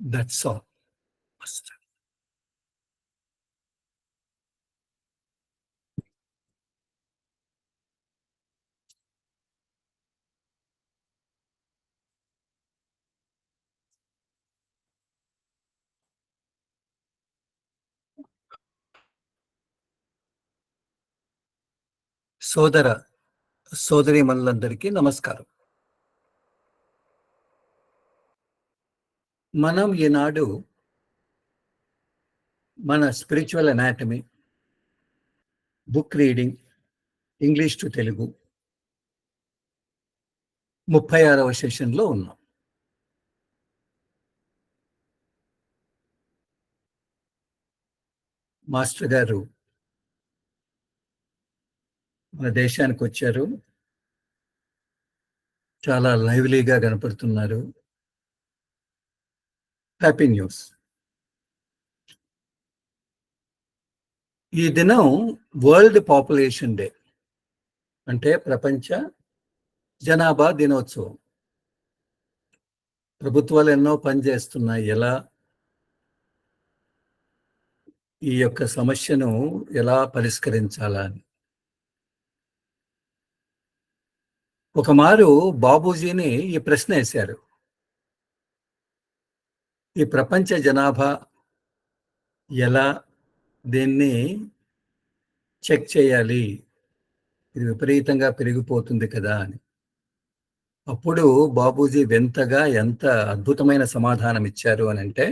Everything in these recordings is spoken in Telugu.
That's all. సోదర సోదరీమణులందరికీ నమస్కారం. మనం ఈనాడు మన spiritual anatomy, book reading, English to Telugu 36వ సెషన్‌లో ఉన్నాం. మాస్టర్ గారు మన దేశానికి వచ్చారు. చాలా లైవ్లీగా కనపడుతున్నారు. Happy news. ఈ దినం వరల్డ్ పాపులేషన్ డే, అంటే ప్రపంచ జనాభా దినోత్సవం. ప్రభుత్వాలు ఎన్నో పనిచేస్తున్నాయి. ఎలా ఈ యొక్క సమస్యను ఎలా పరిష్కరించాలా అని. ఒకమారు బాబూజీని ఈ ప్రశ్న వేశారు. ఈ ప్రపంచ జనాభా ఎలా, దీన్ని చెక్ చేయాలి, ఇది విపరీతంగా పెరిగిపోతుంది కదా అని. అప్పుడు బాబూజీ వింతగా ఎంత అద్భుతమైన సమాధానం ఇచ్చారు అని అంటే,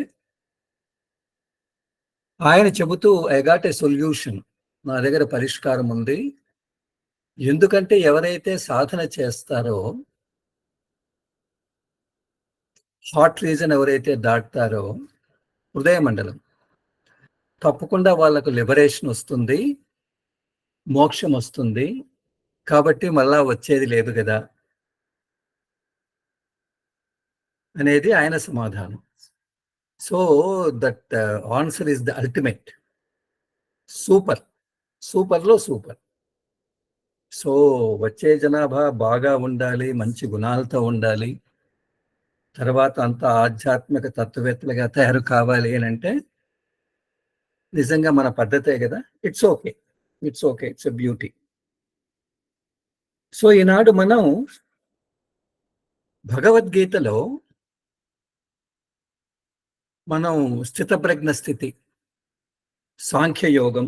ఆయన చెబుతూ ఐ గాట్ ఏ సొల్యూషన్, నా దగ్గర పరిష్కారం ఉంది. ఎందుకంటే ఎవరైతే సాధన చేస్తారో, హార్ట్ రీజన్ ఎవరైతే దాటుతారో, హృదయ మండలం, తప్పకుండా వాళ్ళకు లిబరేషన్ వస్తుంది, మోక్షం వస్తుంది. కాబట్టి మళ్ళా వచ్చేది లేదు కదా అనేది ఆయన సమాధానం. So that answer is the ultimate. Super, సూపర్లో సూపర్. సో వచ్చే జనాభా బాగా ఉండాలి, మంచి గుణాలతో ఉండాలి, తర్వాత అంతా ఆధ్యాత్మిక తత్వవేత్తలుగా తయారు కావాలి అని అంటే నిజంగా మన పద్ధతే కదా. It's okay, it's okay, it's a beauty. So ఈనాడు మనం భగవద్గీతలో మనం స్థితప్రజ్ఞ స్థితి, సాంఖ్యయోగం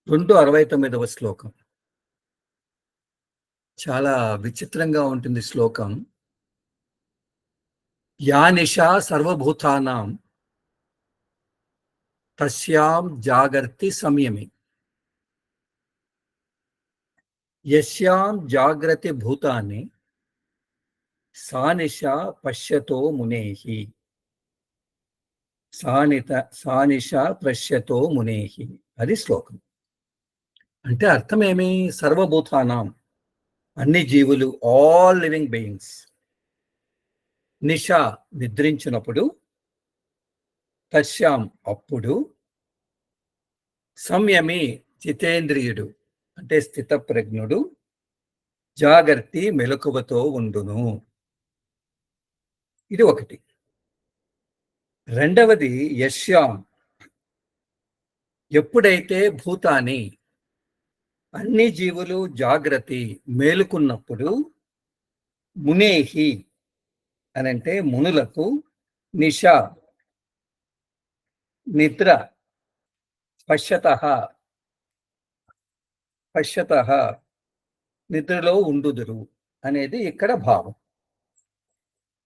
269వ శ్లోకం. చాలా విచిత్రంగా ఉంటుంది శ్లోకం. యా నిశా సర్వభూతానాం తస్యాం జాగర్తి సంయమి, యస్యాం జాగ్రతి భూతాని సా నిశా పశ్యతో మునేహి, సా నిశా పశ్యతో మునేహి. అది శ్లోకం. అంటే అర్థం ఏమి? సర్వభూతానాం, అన్ని జీవులు, ఆల్ లివింగ్ బీయింగ్స్, నిశా నిద్రించినప్పుడు, తస్యాం అప్పుడు, సంయమి జితేంద్రియుడు అంటే స్థితప్రజ్ఞుడు, జాగర్తి మెలకువతో ఉండును. ఇది ఒకటి. రెండవది యస్యాం, ఎప్పుడైతే భూతాని, అన్ని జీవులు జాగ్రత్త మేలుకున్నప్పుడు, మునేహి అనంటే మునులకు, నిశా నిద్ర, పశ్యతః నిద్రలో ఉండుదురు అనేది ఇక్కడ భావం.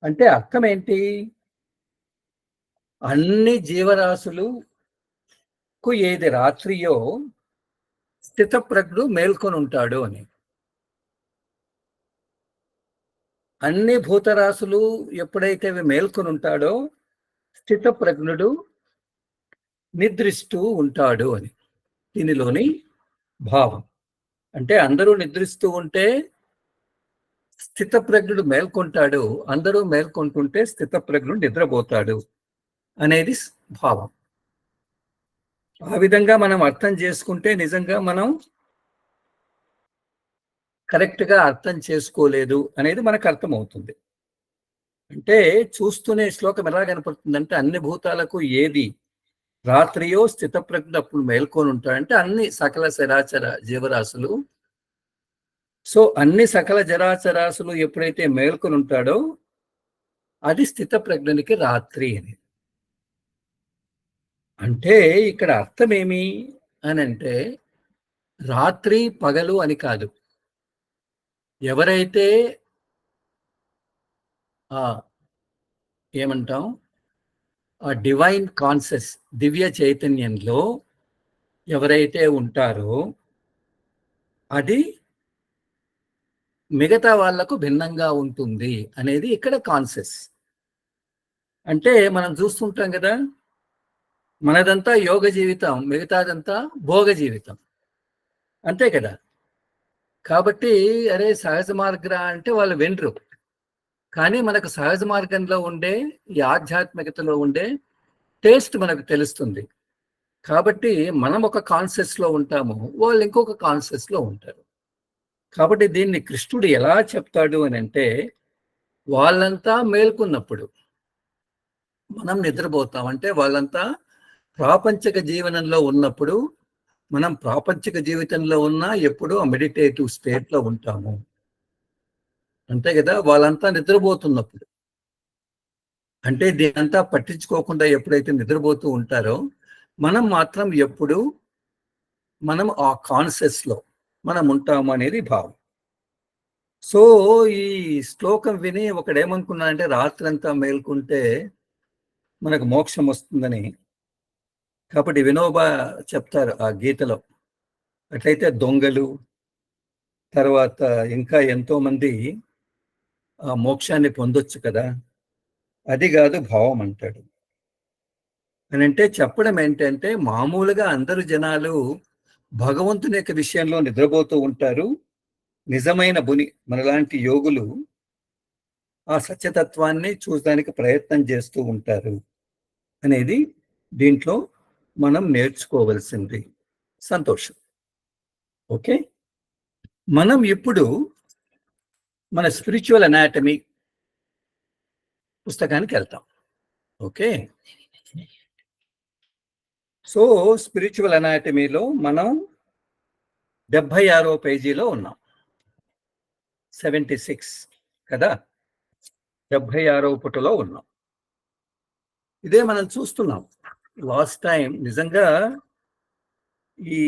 అంటే అర్థం ఏంటి? అన్ని జీవరాశులకు ఏది రాత్రియో స్థితప్రజ్ఞుడు మేల్కొని ఉంటాడు అని. అన్ని భూతరాశులు ఎప్పుడైతే మేల్కొని ఉంటాడో స్థితప్రజ్ఞుడు నిద్రిస్తూ ఉంటాడు అని దీనిలోని భావం. అంటే అందరూ నిద్రిస్తూ ఉంటే స్థితప్రజ్ఞుడు మేల్కొంటాడు, అందరూ మేల్కొంటుంటే స్థితప్రజ్ఞుడు నిద్రపోతాడు అనేది భావం. ఆ విధంగా మనం అర్థం చేసుకుంటే నిజంగా మనం కరెక్ట్గా అర్థం చేసుకోలేదు అనేది మనకు అర్థమవుతుంది. అంటే చూస్తూనే శ్లోకం ఎలా కనపడుతుందంటే అన్ని భూతాలకు ఏది రాత్రియో స్థితప్రజ్ఞ అప్పుడు మేల్కొని ఉంటాడంటే అన్ని సకల చరాచర జీవరాశులు. సో అన్ని సకల జరాచరాశులు ఎప్పుడైతే మేల్కొని ఉంటాడో అది స్థితప్రజ్ఞనికి రాత్రి అని. అంటే ఇక్కడ అర్థం ఏమి అని అంటే రాత్రి పగలు అని కాదు. ఎవరైతే ఏమంటాం ఆ డివైన్ కాన్షియస్ దివ్య చైతన్యంలో ఎవరైతే ఉంటారో అది మిగతా వాళ్లకు భిన్నంగా ఉంటుంది అనేది ఇక్కడ కాన్షియస్. అంటే మనం చూస్తుంటాం కదా, మనదంతా యోగ జీవితం, మిగతాదంతా భోగ జీవితం, అంతే కదా. కాబట్టి అరే సహజ మార్గ అంటే వాళ్ళు వినరు. కానీ మనకు సహజ మార్గంలో ఉండే ఈ ఆధ్యాత్మికతలో ఉండే టేస్ట్ మనకు తెలుస్తుంది. కాబట్టి మనం ఒక కాన్షియస్ లో ఉంటాము, వాళ్ళు ఇంకొక కాన్షియస్ లో ఉంటారు. కాబట్టి దీన్ని కృష్ణుడు ఎలా చెప్తాడు అని అంటే, వాళ్ళంతా మేల్కొన్నప్పుడు మనం నిద్రపోతాం. అంటే వాళ్ళంతా ప్రాపంచిక జీవనంలో ఉన్నప్పుడు మనం ప్రాపంచిక జీవితంలో ఉన్నా ఎప్పుడూ మెడిటేటివ్ స్టేట్ లో ఉంటాము, అంతే కదా. వాళ్ళంతా నిద్రపోతున్నప్పుడు అంటే దీనంతా పట్టించుకోకుండా ఎప్పుడైతే నిద్రపోతూ ఉంటారో మనం మాత్రం ఎప్పుడు మనం ఆ కాన్షియస్ లో మనం ఉంటాము అనేది భావం. సో ఈ శ్లోకం విని ఒకడేమనుకున్నాడంటే రాత్రంతా మేల్కుంటే మనకు మోక్షం వస్తుందని. కాబట్టి వినోబా చెప్తారు ఆ గీతలో, అట్లయితే దొంగలు తర్వాత ఇంకా ఎంతో మంది ఆ మోక్షాన్ని పొందొచ్చు కదా, అది కాదు భావం అంటాడు. అని అంటే చెప్పడం ఏంటంటే మామూలుగా అందరు జనాలు భగవంతుని యొక్క విషయంలో నిద్రపోతూ ఉంటారు. నిజమైన బుని మనలాంటి యోగులు ఆ సత్యతత్వాన్ని చూడడానికి ప్రయత్నం చేస్తూ ఉంటారు అనేది దీంట్లో మనం నేర్చుకోవలసింది. సంతోషం. ఓకే, మనం ఇప్పుడు మన స్పిరిచువల్ అనాటమీ పుస్తకానికి వెళ్తాం. ఓకే, సో స్పిరిచువల్ అనాటమీలో మనం 76వ పేజీలో ఉన్నాం. 76 కదా, 76వ పుటలో ఉన్నాం. ఇదే మనం చూస్తున్నాం లాస్ట్ టైం. నిజంగా ఈ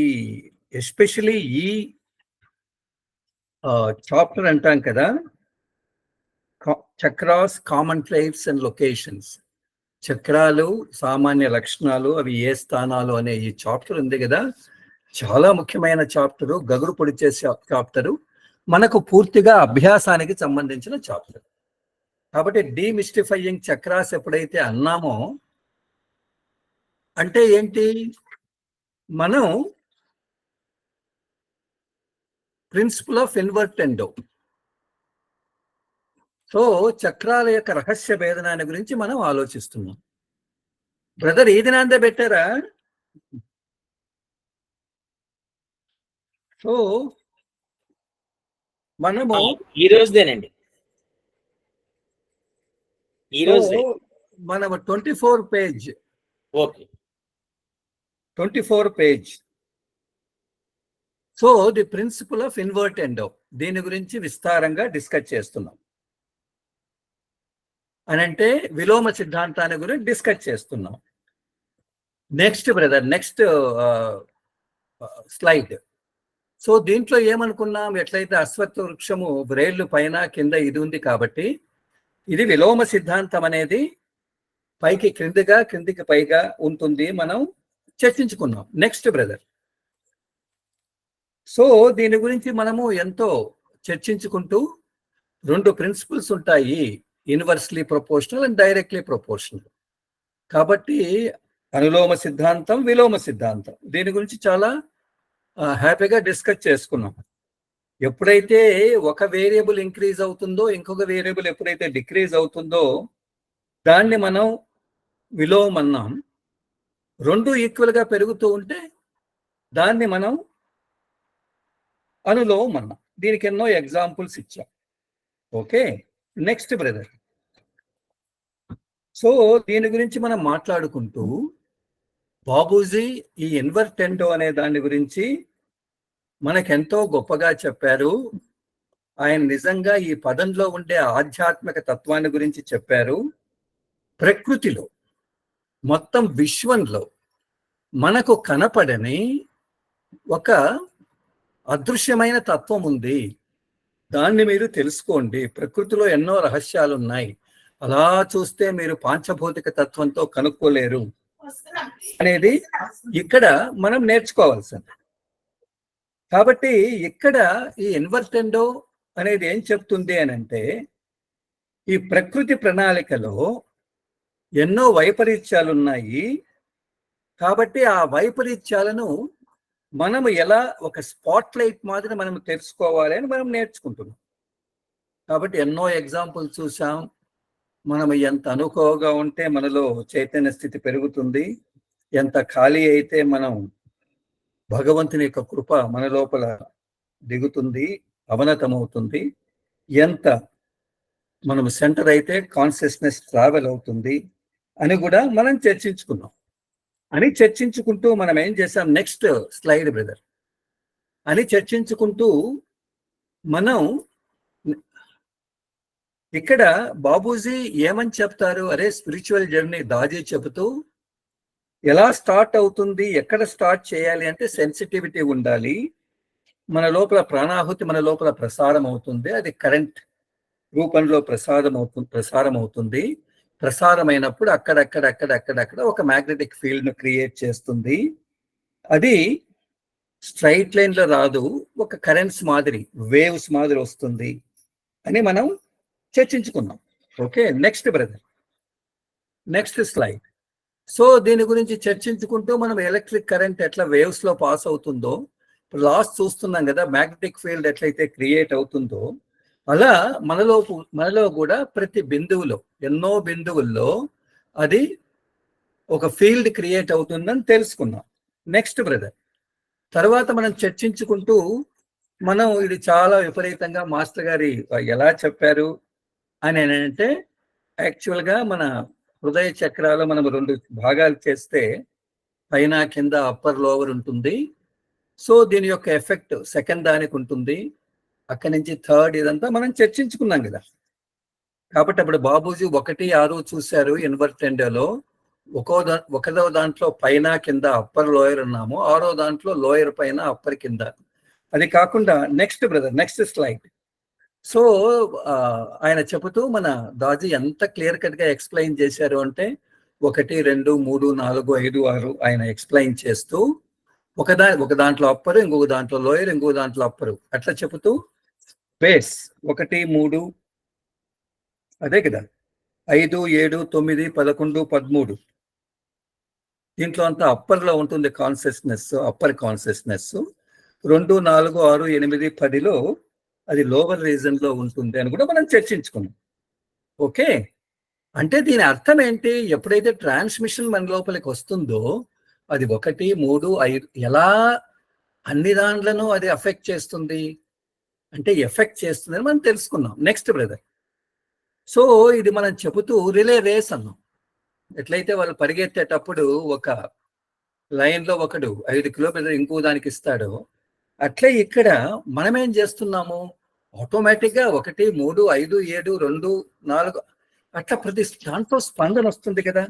ఎస్పెషలీ ఈ చాప్టర్ అంటాం కదా, చక్రాస్, కామన్ ట్రైట్స్ అండ్ లొకేషన్స్. చక్రాలు, సామాన్య లక్షణాలు, అవి ఏ స్థానాలు అనే ఈ చాప్టర్ ఉంది కదా, చాలా ముఖ్యమైన చాప్టరు, గగురు పొడిచే చాప్టరు, మనకు పూర్తిగా అభ్యాసానికి సంబంధించిన చాప్టర్. కాబట్టి డీమిస్టిఫైయింగ్ చక్రాస్ ఎప్పుడైతే అన్నామో అంటే ఏంటి, మనం ప్రిన్సిపల్ ఆఫ్ ఇన్వర్టెండో, సో చక్రాల యొక్క రహస్య భేదనాన్ని గురించి మనం ఆలోచిస్తున్నాం. బ్రదర్ ఈ దినాందే పెట్టారా? సో మనము ఈ రోజుదేనండి, ఈ రోజు మనము 24 page. Okay, 24 page. So the principle of invertendo, దీని గురించి విస్తారంగా డిస్కస్ చేస్తున్నాం. అని అంటే విలోమ సిద్ధాంతాన్ని గురించి డిస్కస్ చేస్తున్నాం. Next brother, next slide. So దీంట్లో ఏమనుకున్నాం, ఎట్లయితే అశ్వత్థ వృక్షము వ్రేళ్లు పైన కింద ఇది ఉంది కాబట్టి ఇది విలోమ సిద్ధాంతం అనేది పైకి క్రిందిగా క్రిందికి పైగా ఉంటుంది, మనం చర్చించుకున్నాం. Next brother. సో దీని గురించి మనము ఎంతో చర్చించుకుంటూ 2 ప్రిన్సిపల్స్ ఉంటాయి, inversely proportional and directly proportional. కాబట్టి అనులోమ సిద్ధాంతం, విలోమ సిద్ధాంతం, దీని గురించి చాలా హ్యాపీగా డిస్కస్ చేసుకున్నాం. ఎప్పుడైతే ఒక వేరియబుల్ ఇంక్రీజ్ అవుతుందో ఇంకొక వేరియబుల్ ఎప్పుడైతే డిక్రీజ్ అవుతుందో దాన్ని మనం విలోమం అన్నాం. 2 ఈక్వల్ గా పెరుగుతూ ఉంటే దాన్ని మనం అనులోమం అన్నాం. దీనికి ఎన్నో ఎగ్జాంపుల్స్ ఇచ్చాం. Okay, next brother. సో దీని గురించి మనం మాట్లాడుకుంటూ బాబూజీ ఈ ఇన్వర్టెండో అనే దాని గురించి మనకెంతో గొప్పగా చెప్పారు. ఆయన నిజంగా ఈ పదంలో ఉండే ఆధ్యాత్మిక తత్వాన్ని గురించి చెప్పారు. ప్రకృతిలో మొత్తం విశ్వంలో మనకు కనపడని ఒక అదృశ్యమైన తత్వం ఉంది. దాన్ని మీరు తెలుసుకోండి. ప్రకృతిలో ఎన్నో రహస్యాలు ఉన్నాయి. అలా చూస్తే మీరు పాంచభౌతిక తత్వంతో కనుక్కోలేరు అనేది ఇక్కడ మనం నేర్చుకోవాల్సింది. కాబట్టి ఇక్కడ ఈ ఇన్వర్టెండో అనేది ఏం చెప్తుంది అని అంటే, ఈ ప్రకృతి ప్రణాళికలో ఎన్నో వైపరీత్యాలు ఉన్నాయి. కాబట్టి ఆ వైపరీత్యాలను మనము ఎలా ఒక స్పాట్ లైట్ మాదిరి మనం తెలుసుకోవాలి అని మనం నేర్చుకుంటున్నాం. కాబట్టి ఎన్నో ఎగ్జాంపుల్ చూసాం. మనం ఎంత అనుకోగా ఉంటే మనలో చైతన్య స్థితి పెరుగుతుంది. ఎంత ఖాళీ అయితే మనం భగవంతుని యొక్క కృప మన లోపల దిగుతుంది, అవనతమవుతుంది. ఎంత మనం సెంటర్ అయితే కాన్షియస్నెస్ ట్రావెల్ అవుతుంది అని కూడా మనం చర్చించుకుంటూ మనం ఏం చేసాం, నెక్స్ట్ స్లైడ్ బ్రదర్ అని చర్చించుకుంటూ మనం ఇక్కడ బాబూజీ ఏమని చెప్తారు, అరే స్పిరిచువల్ జర్నీ దాజీ చెబుతూ ఎలా స్టార్ట్ అవుతుంది, ఎక్కడ స్టార్ట్ చేయాలి అంటే సెన్సిటివిటీ ఉండాలి. మన లోపల ప్రాణాహుతి మన లోపల ప్రసారం అవుతుంది. అది కరెంట్ రూపంలో ప్రసారం అవుతుంది. ప్రసారమైనప్పుడు అక్కడక్కడ ఒక మ్యాగ్నెటిక్ ఫీల్డ్ ను క్రియేట్ చేస్తుంది. అది స్ట్రైట్ లైన్ లో రాదు, ఒక కరెంట్స్ మాదిరి, వేవ్స్ మాదిరి వస్తుంది అని మనం చర్చించుకున్నాం. Okay, next brother, next slide. So దీని గురించి చర్చించుకుంటూ మనం ఎలక్ట్రిక్ కరెంట్ ఎట్లా వేవ్స్ లో పాస్ అవుతుందో, ఇప్పుడు లాస్ట్ చూస్తున్నాం కదా, మ్యాగ్నెటిక్ ఫీల్డ్ ఎట్లయితే క్రియేట్ అవుతుందో అలా మనలో కూడా ప్రతి బిందువులో, ఎన్నో బిందువుల్లో అది ఒక ఫీల్డ్ క్రియేట్ అవుతుందని తెలుసుకున్నాం. నెక్స్ట్ బ్రదర్, తర్వాత మనం చర్చించుకుంటూ మనం ఇది చాలా విపరీతంగా మాస్టర్ గారి ఎలా చెప్పారు అని అంటే, యాక్చువల్గా మన హృదయ చక్రాలు మనం 2 భాగాలు చేస్తే పైన కింద అప్పర్ లోవర్ ఉంటుంది. సో దీని యొక్క ఎఫెక్ట్ సెకండ్ దానికి ఉంటుంది, అక్కడి నుంచి థర్డ్, ఇదంతా మనం చర్చించుకున్నాం కదా. కాబట్టి అప్పుడు బాబూజీ 1, 6 చూశారు ఇన్వర్టెండోలో. ఒకదో దాంట్లో పైన కింద అప్పర్ లోయర్ ఉన్నాము, 6వ దాంట్లో లోయర్ పైన అప్పర్ కింద. అది కాకుండా next brother, next slide. So ఆయన చెబుతూ మన దాజీ ఎంత క్లియర్ కట్ గా ఎక్స్ప్లెయిన్ చేశారు అంటే 1, 2, 3, 4, 5, 6 ఆయన ఎక్స్ప్లెయిన్ చేస్తూ ఒక దాంట్లో అప్పరు, ఇంకొక దాంట్లో లోయర్, ఇంకొక దాంట్లో అప్పరు, అట్లా చెబుతూ బేస్ 1, 3 అదే కదా, 5, 7, 9, 11, 13 దీంట్లో అంతా అప్పర్ లో ఉంటుంది కాన్షియస్నెస్, అప్పర్ కాన్షియస్నెస్. 2, 4, 6, 8, 10లో అది లోవర్ రీజన్ లో ఉంటుంది అని కూడా మనం చర్చించుకున్నాం. ఓకే, అంటే దీని అర్థం ఏంటి, ఎప్పుడైతే ట్రాన్స్మిషన్ మన లోపలికి వస్తుందో అది 1, 3, 5 ఎలా అన్ని దాంట్లను అది ఎఫెక్ట్ చేస్తుంది అంటే ఎఫెక్ట్ చేస్తుందని మనం తెలుసుకున్నాం. నెక్స్ట్ బ్రదర్, సో ఇది మనం చెబుతూ రిలే రేస్ అన్నాం. ఎట్లయితే వాళ్ళు పరిగెత్తేటప్పుడు ఒక లైన్ లో ఒకడు 5 కిలోమీటర్లు ఇంకో దానికి ఇస్తాడో, అట్లే ఇక్కడ మనం ఏం చేస్తున్నాము, ఆటోమేటిక్ గా 1, 3, 5, 7, 2, 4 అట్లా ప్రతి దాంట్లో స్పందన వస్తుంది కదా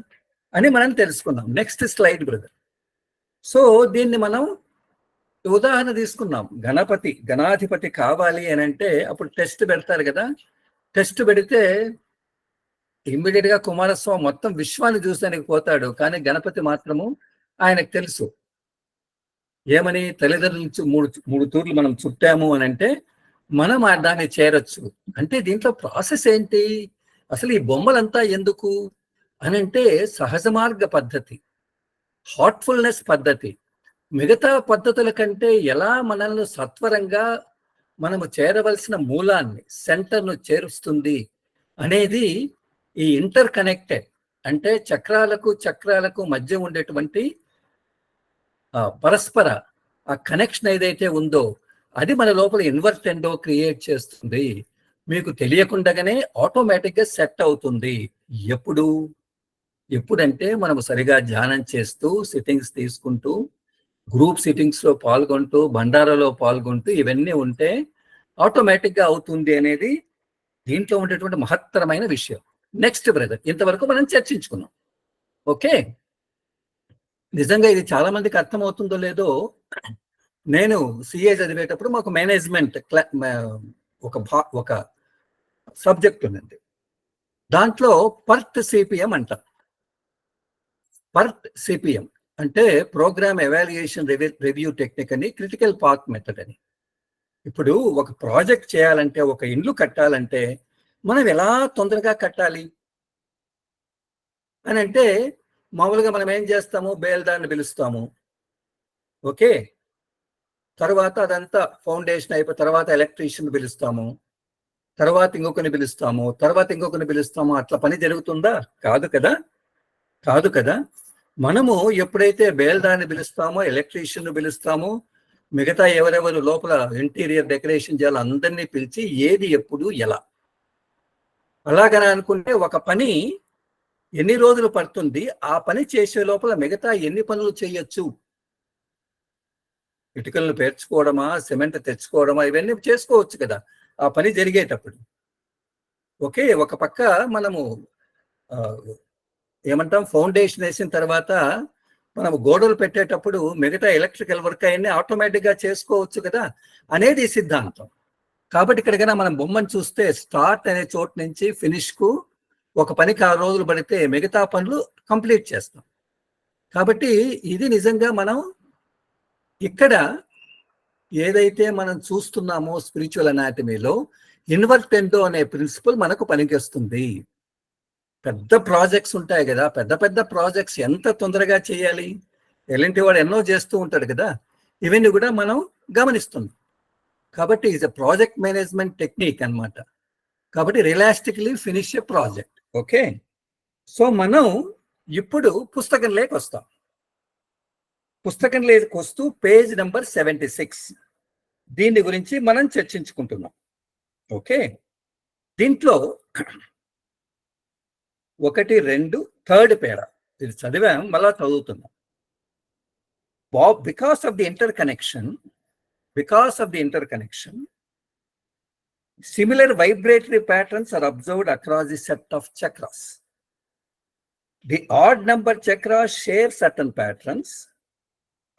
అని మనం తెలుసుకున్నాం. Next slide brother. సో దీన్ని మనం ఉదాహరణ తీసుకున్నాం. గణాధిపతి కావాలి అని అంటే అప్పుడు టెస్ట్ పెడతారు కదా. టెస్ట్ పెడితే ఇమ్మీడియట్ గా కుమారస్వామి మొత్తం విశ్వాన్ని చూసానికి పోతాడు, కానీ గణపతి మాత్రము ఆయనకు తెలుసు ఏమని, తల్లిదండ్రుల నుంచి 3 తూర్లు మనం చుట్టాము అని అంటే మనం దాన్ని చేరొచ్చు. అంటే దీంట్లో ప్రాసెస్ ఏంటి, అసలు ఈ బొమ్మలంతా ఎందుకు అని అంటే సహజ మార్గ పద్ధతి, హార్ట్ఫుల్నెస్ పద్ధతి, మిగతా పద్ధతుల కంటే ఎలా మనల్ని సత్వరంగా మనము చేరవలసిన మూలాన్ని, సెంటర్ను చేరుస్తుంది అనేది ఈ ఇంటర్ కనెక్టెడ్, అంటే చక్రాలకు మధ్య ఉండేటువంటి పరస్పర ఆ కనెక్షన్ ఏదైతే ఉందో అది మన లోపల ఇన్వర్టెండో క్రియేట్ చేస్తుంది. మీకు తెలియకుండానే ఆటోమేటిక్గా సెట్ అవుతుంది. ఎప్పుడు ఎప్పుడంటే మనం సరిగా ధ్యానం చేస్తూ సిట్టింగ్స్ తీసుకుంటూ గ్రూప్ సిట్టింగ్స్ లో పాల్గొంటూ బండారాలో పాల్గొంటూ ఇవన్నీ ఉంటే ఆటోమేటిక్ గా అవుతుంది అనేది దీంట్లో ఉండేటువంటి మహత్తరమైన విషయం. నెక్స్ట్ బ్రదర్, ఇంతవరకు మనం చర్చించుకున్నాం. ఓకే, నిజంగా ఇది చాలా మందికి అర్థమవుతుందో లేదో, నేను సిఏ చదివేటప్పుడు మాకు మేనేజ్మెంట్ ఒక సబ్జెక్ట్ ఉంది. దాంట్లో పర్ట్ సిపిఎం అంటాం. పర్ట్ సిపిఎం అంటే ప్రోగ్రామ్ ఎవాల్యుయేషన్ రివ్యూ టెక్నిక్ అని, క్రిటికల్ పాత్ మెథడ్ అని. ఇప్పుడు ఒక ప్రాజెక్ట్ చేయాలంటే, ఒక ఇండ్లు కట్టాలంటే మనం ఎలా తొందరగా కట్టాలి అని అంటే, మామూలుగా మనం ఏం చేస్తాము, బేల్దాన్ని పిలుస్తాము. ఓకే, తర్వాత అదంతా ఫౌండేషన్ అయిపోయి తర్వాత ఎలక్ట్రీషియన్ పిలుస్తాము, తర్వాత ఇంకొకరిని పిలుస్తాము, తర్వాత ఇంకొకరిని పిలుస్తాము. అట్లా పని జరుగుతుందా? కాదు కదా, కాదు కదా. మనము ఎప్పుడైతే బేల్దాన్ని పిలుస్తామో, ఎలక్ట్రీషియన్ పిలుస్తామో, మిగతా ఎవరెవరు లోపల ఇంటీరియర్ డెకరేషన్ చేయాలి అందరినీ పిలిచి ఏది ఎప్పుడు ఎలా అలాగని అనుకుంటే ఒక పని ఎన్ని రోజులు పడుతుంది, ఆ పని చేసే లోపల మిగతా ఎన్ని పనులు చేయొచ్చు, ఇటుకలను పేర్చుకోవడమా, సిమెంట్ తెచ్చుకోవడమా, ఇవన్నీ చేసుకోవచ్చు కదా ఆ పని జరిగేటప్పుడు. ఓకే, ఒక పక్క మనము ఏమంటాం, ఫౌండేషన్ వేసిన తర్వాత మనం గోడలు పెట్టేటప్పుడు మిగతా ఎలక్ట్రికల్ వర్క్ అవన్నీ ఆటోమేటిక్గా చేసుకోవచ్చు కదా అనేది సిద్ధాంతం. కాబట్టి ఇక్కడికైనా మనం బొమ్మను చూస్తే స్టార్ట్ అనే చోటు నుంచి ఫినిష్కు ఒక పనికి 6 రోజులు పడితే మిగతా పనులు కంప్లీట్ చేస్తాం. కాబట్టి ఇది నిజంగా మనం ఇక్కడ ఏదైతే మనం చూస్తున్నామో స్పిరిచువల్ అనాటమీలో ఇన్వర్టెండో అనే ప్రిన్సిపల్ మనకు పనికొస్తుంది. పెద్ద ప్రాజెక్ట్స్ ఉంటాయి కదా, పెద్ద పెద్ద ప్రాజెక్ట్స్ ఎంత తొందరగా చేయాలి, ఎలాంటి వాడు ఎన్నో చేస్తూ ఉంటాడు కదా, ఇవన్నీ కూడా మనం గమనిస్తున్నాం. కాబట్టి ఇది ప్రాజెక్ట్ మేనేజ్మెంట్ టెక్నిక్ అన్నమాట. కాబట్టి realistically finish a project. Okay, so మనం ఇప్పుడు పుస్తకం లేక వస్తాం. పుస్తకం లేక వస్తూ పేజ్ నెంబర్ 76 దీని గురించి మనం చర్చించుకుంటున్నాం. ఓకే, దీంట్లో 1, 2 థర్డ్ పేర ఇది చదివాం, మళ్ళా చదువుతున్నాం. Because of the interconnection similar vibratory patterns are observed across the set of chakras. The odd number chakras share certain patterns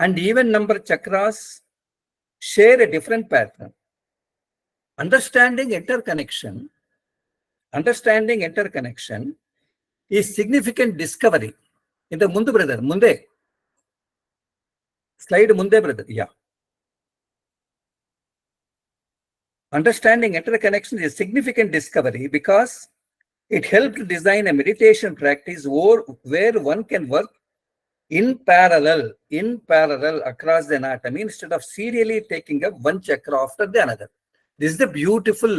and even number chakras share a different pattern. Understanding interconnection is significant discovery. In the mundu brother, munde slide munde brother, yeah. Understanding interconnection is a significant discovery because it helped design a meditation practice where one can work in parallel across the anatomy instead of serially taking up one chakra after the another. This is the beautiful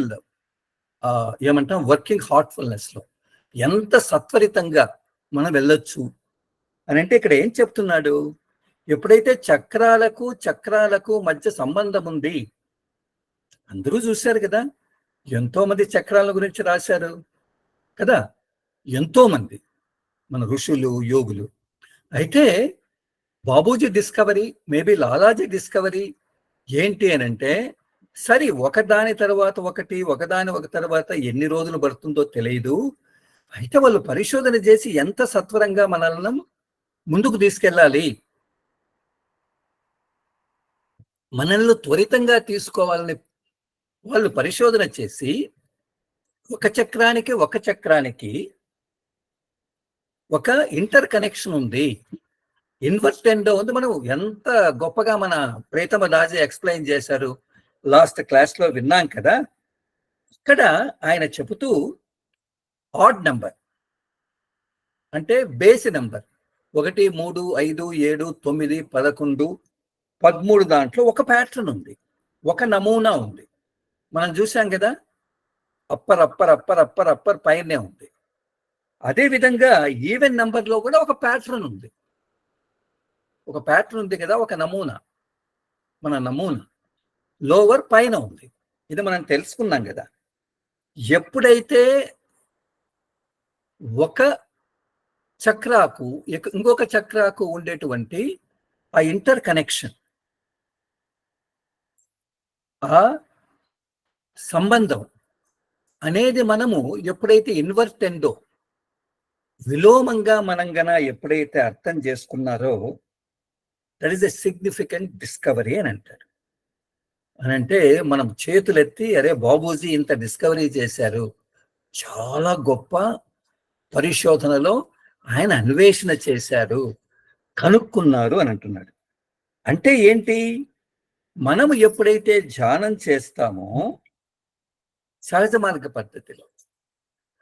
ఏమంటాం వర్కింగ్ హార్ట్ఫుల్నెస్ లో ఎంత సత్వరితంగా మనం వెళ్ళొచ్చు అని అంటే, ఇక్కడ ఏం చెప్తున్నాడు, ఎప్పుడైతే చక్రాలకు మధ్య సంబంధం ఉంది, అందరూ చూశారు కదా, ఎంతో మంది చక్రాల గురించి రాశారు కదా, ఎంతో మంది మన ఋషులు యోగులు. అయితే Babuji discovery, maybe Lalaji discovery ఏంటి అని అంటే, సరే ఒకదాని తర్వాత ఒక తర్వాత ఎన్ని రోజులు పడుతుందో తెలియదు, అయితే వాళ్ళు పరిశోధన చేసి ఎంత సత్వరంగా మనల్ని ముందుకు తీసుకెళ్ళాలి, మనల్ని త్వరితంగా తీసుకోవాలని వాళ్ళు పరిశోధన చేసి ఒక చక్రానికి ఒక ఇంటర్ కనెక్షన్ ఉంది, ఇన్వర్టెండో ఉంది. మనం ఎంత గొప్పగా మన ప్రీతమ రాజే ఎక్స్ప్లెయిన్ చేశారు, లాస్ట్ క్లాస్ లో విన్నాం కదా. ఇక్కడ ఆయన చెబుతూ ఆడ్ నంబర్ అంటే బేసి నంబర్ 1, 3, 5, 7, 9, 11, 13 దాంట్లో ఒక ప్యాటర్న్ ఉంది, ఒక నమూనా ఉంది. మనం చూసాం కదా, అప్పర్ పైనే ఉంది. అదే విధంగా ఈవెన్ నంబర్ లో కూడా ఒక ప్యాటర్న్ ఉంది, కదా, ఒక నమూనా, మన నమూనా లోవర్ పైన ఉంది. ఇది మనం తెలుసుకున్నాం కదా. ఎప్పుడైతే ఒక చక్రాకు ఇంకొక చక్రాకు ఉండేటువంటి ఆ ఇంటర్ కనెక్షన్, ఆ సంబంధం అనేది మనము ఎప్పుడైతే ఇన్వర్టెండో విలోమంగా మనం గన ఎప్పుడైతే అర్థం చేసుకున్నారో, that is a significant discovery అని అంటారు. అని అంటే మనం చేతులెత్తి అరే బాబూజీ ఇంత డిస్కవరీ చేశారు, చాలా గొప్ప పరిశోధనలో ఆయన అన్వేషణ చేశారు, కనుక్కున్నారు అని అంటున్నాడు. అంటే ఏంటి? మనము ఎప్పుడైతే ధ్యానం చేస్తామో సహజ మార్గ పద్ధతిలో,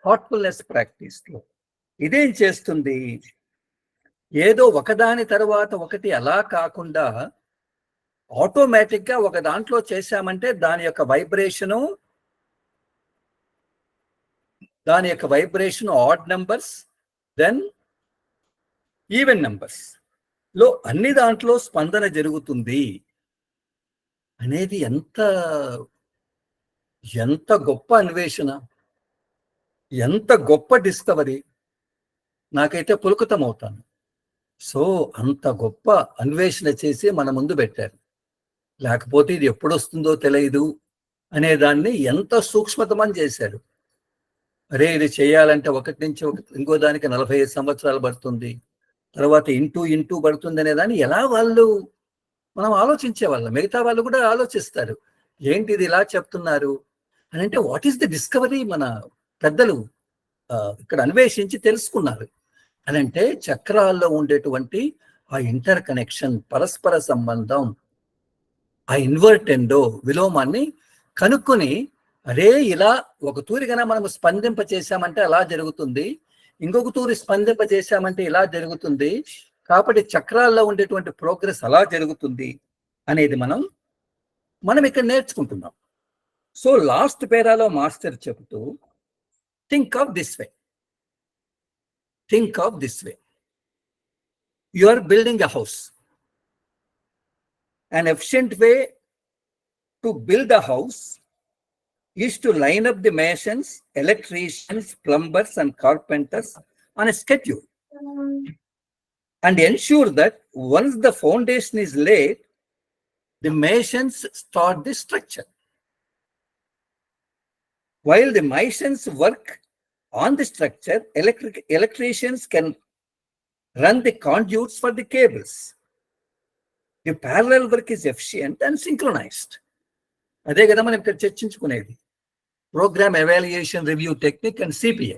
థాట్ఫుల్నెస్ ప్రాక్టీస్లో ఇదేం చేస్తుంది? ఏదో ఒకదాని తర్వాత ఒకటి అలా కాకుండా ఆటోమేటిక్గా ఒక దాంట్లో చేశామంటే దాని యొక్క vibration odd numbers then even numbers లో అన్ని దాంట్లో స్పందన జరుగుతుంది అనేది ఎంత గొప్ప అన్వేషణ, ఎంత గొప్ప డిస్కవరీ. నాకైతే పులకితమవుతాను. సో అంత గొప్ప అన్వేషణ చేసి మన ముందు పెట్టారు. లేకపోతే ఇది ఎప్పుడు వస్తుందో తెలియదు అనే దాన్ని ఎంత సూక్ష్మతమం చేశారు. అరే ఇది చేయాలంటే ఒకటి నుంచి ఇంకో దానికి 45 సంవత్సరాలు పడుతుంది, తర్వాత ఇంటూ పడుతుంది అనే దాన్ని ఎలా మనం ఆలోచించే వాళ్ళం. మిగతా వాళ్ళు కూడా ఆలోచిస్తారు, ఏంటి ఇది ఇలా చెప్తున్నారు అని. అంటే వాట్ ఈస్ ది డిస్కవరీ? మన పెద్దలు ఇక్కడ అన్వేషించి తెలుసుకున్నారు అని. అంటే చక్రాల్లో ఉండేటువంటి ఆ ఇంటర్ కనెక్షన్, పరస్పర సంబంధం, ఆ ఇన్వర్టెండో విలోమాన్ని కనుక్కొని, అరే ఇలా ఒక తూరి కన్నా మనం స్పందింప చేశామంటే అలా జరుగుతుంది, ఇంకొక తూరి స్పందింప చేశామంటే ఇలా జరుగుతుంది, కాబట్టి చక్రాల్లో ఉండేటువంటి ప్రోగ్రెస్ అలా జరుగుతుంది అనేది మనం ఇక్కడ నేర్చుకుంటున్నాం. సో లాస్ట్ పేరాలో మాస్టర్ చెబుతూ think of this way, you are building a house. An efficient way to build a house is to line up the masons, electricians, plumbers, and carpenters on a schedule and ensure that once the foundation is laid, the masons start the structure. While the masons work on the structure, electricians can run the conduits for the cables. The parallel work is efficient and synchronized. అదే కదా మనం ఇక్కడ చర్చించుకునేది, programme evaluation review technique and CPI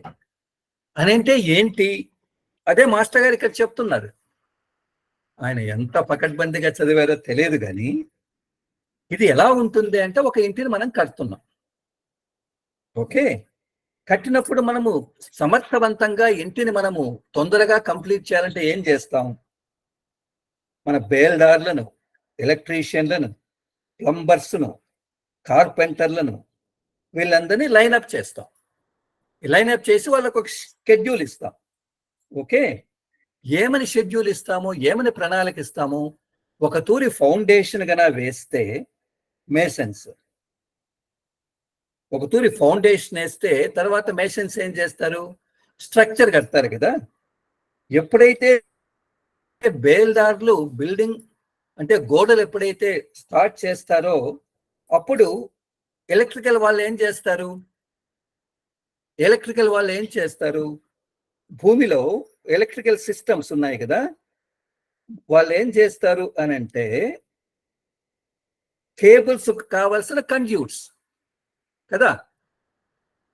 అని. అంటే ఏంటి? అదే మాస్టర్ గారు ఇక్కడ చెప్తున్నారు. ఆయన ఎంత పకడ్బందీగా చదివారో తెలియదు, కానీ ఇది ఎలా ఉంటుంది అంటే, ఒక ఇంటిని మనం కడుతున్నాం. ఓకే, కట్టినప్పుడు మనము సమర్థవంతంగా ఇంటిని మనము తొందరగా కంప్లీట్ చేయాలంటే ఏం చేస్తాం? మన బేల్దార్లను, ఎలక్ట్రీషియన్లను, ప్లంబర్స్ను, కార్పెంటర్లను వీళ్ళందరినీ లైన్అప్ చేస్తాం. లైన్అప్ చేసి వాళ్ళకు ఒక షెడ్యూల్ ఇస్తాం. ఓకే, ఏమని షెడ్యూల్ ఇస్తాము, ఏమని ప్రణాళిక ఇస్తాము? ఒక తూరి ఫౌండేషన్ గన వేస్తే మేసన్స్, ఒక తూరి ఫౌండేషన్ వేస్తే తర్వాత మేసన్స్ ఏం చేస్తారు? స్ట్రక్చర్ కడతారు కదా. ఎప్పుడైతే బేల్దార్లు బిల్డింగ్ అంటే గోడలు ఎప్పుడైతే స్టార్ట్ చేస్తారో, అప్పుడు ఎలక్ట్రికల్ వాళ్ళు ఏం చేస్తారు? భూమిలో ఎలక్ట్రికల్ సిస్టమ్స్ ఉన్నాయి కదా, వాళ్ళు ఏం చేస్తారు అని అంటే, కేబుల్స్ కావాల్సిన కండ్యూట్స్ కదా,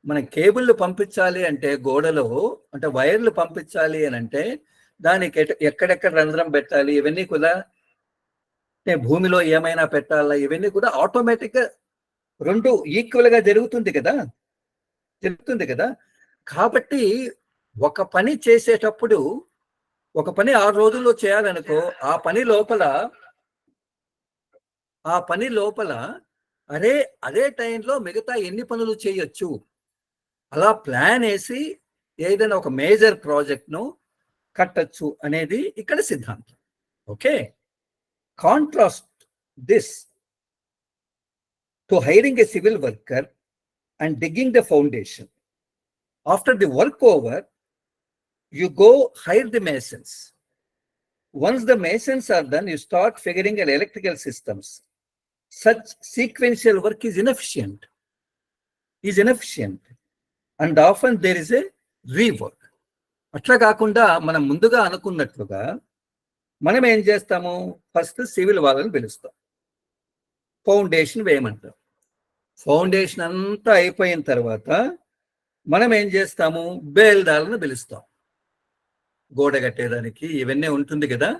మన కేబుల్లు పంపించాలి అంటే గోడలో, అంటే వైర్లు పంపించాలి అని అంటే దానికి ఎక్కడెక్కడ రంధ్రం పెట్టాలి, ఇవన్నీ కూడా భూమిలో ఏమైనా పెట్టాలా, ఇవన్నీ కూడా ఆటోమేటిక్గా రెండు ఈక్వల్గా జరుగుతుంది కదా. కాబట్టి ఒక పని చేసేటప్పుడు, ఒక పని 6 రోజుల్లో చేయాలనుకో, ఆ పని లోపల అదే టైంలో మిగతా ఎన్ని పనులు చేయొచ్చు, అలా ప్లాన్ వేసి ఏదైనా ఒక మేజర్ ప్రాజెక్ట్ను కట్టచ్చు అనేది ఇక్కడ సిద్ధాంతం. Okay, contrast this to hiring a civil worker and digging the foundation. After the work over, you go hire the masons. Once the masons are done, you start figuring out electrical systems. Such sequential work is inefficient. And often there is a rework. అట్లా కాకుండా మనం ముందుగా అనుకున్నట్లుగా మనం ఏం చేస్తాము, ఫస్ట్ సివిల్ వాళ్ళని పిలుస్తాం, ఫౌండేషన్ వేయమంటాం. ఫౌండేషన్ అంతా అయిపోయిన తర్వాత మనం ఏం చేస్తాము, బేల్దారులను పిలుస్తాం. గోడ కట్టేదానికి ఇవన్నీ ఉంటుంది కదా,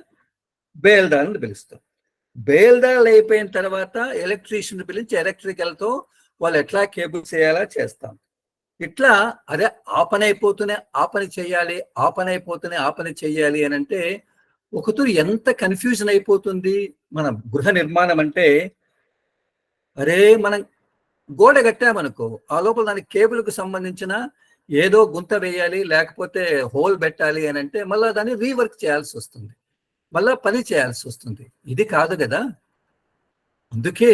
బేల్దారులను పిలుస్తాం. బేల్దారులు అయిపోయిన తర్వాత ఎలక్ట్రీషియన్ పిలిచి ఎలక్ట్రికల్తో వాళ్ళు ఎట్లా కేబుల్స్ వేయాలా చేస్తాం. ఇట్లా అదే ఆ పని అయిపోతూనే ఆ పని చేయాలి, ఆ పని అయిపోతూనే ఆ పని చేయాలి అని అంటే ఒకతూరు ఎంత కన్ఫ్యూజన్ అయిపోతుంది. మన గృహ నిర్మాణం అంటే, అరే మనం గోడ కట్టామనుకో, ఆ లోపల దానికి కేబుల్కు సంబంధించిన ఏదో గుంత వేయాలి, లేకపోతే హోల్ పెట్టాలి అని అంటే మళ్ళీ దాన్ని రీవర్క్ చేయాల్సి వస్తుంది, మళ్ళా పని చేయాల్సి వస్తుంది. ఇది కాదు కదా. అందుకే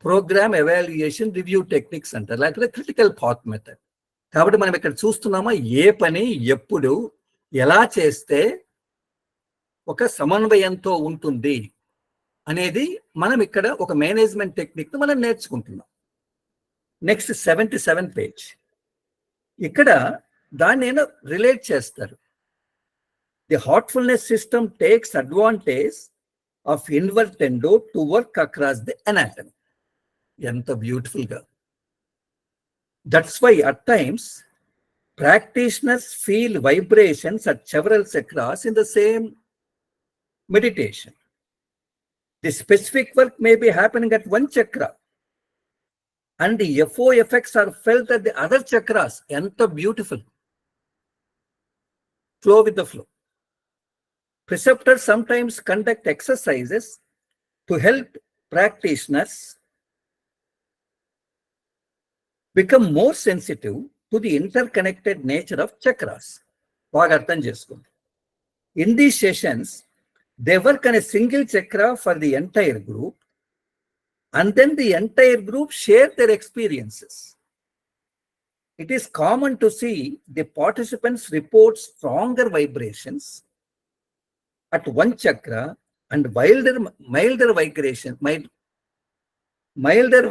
ప్రోగ్రామ్ ఎవాల్యుయేషన్ రివ్యూ టెక్నిక్స్ అంటారు, లేకపోతే క్రిటికల్ పాత్ మెథడ్. కాబట్టి మనం ఇక్కడ చూస్తున్నామా, ఏ పని ఎప్పుడు ఎలా చేస్తే ఒక సమన్వయంతో ఉంటుంది అనేది మనం ఇక్కడ ఒక మేనేజ్మెంట్ టెక్నిక్ మనం నేర్చుకుంటున్నాం. Next 77 page. ఇక్కడ దాన్ని నేను రిలేట్ చేస్తారు. The heartfulness system takes advantage of invertendo to work across the anatomy. ఎంత బ్యూటిఫుల్ గా. That's why at times practitioners feel vibrations at several chakras in the same meditation. The specific work may be happening at one chakra and the FO effects are felt at the other chakras. Enta beautiful. Flow with the flow. Preceptors sometimes conduct exercises to help practitioners become more sensitive to the interconnected nature of chakras. బాగా అర్థం చేసుకోండి. In these sessions, they work on a single chakra for the entire group, and then the entire group share their experiences. It is common to see the participants report stronger vibrations at one chakra and milder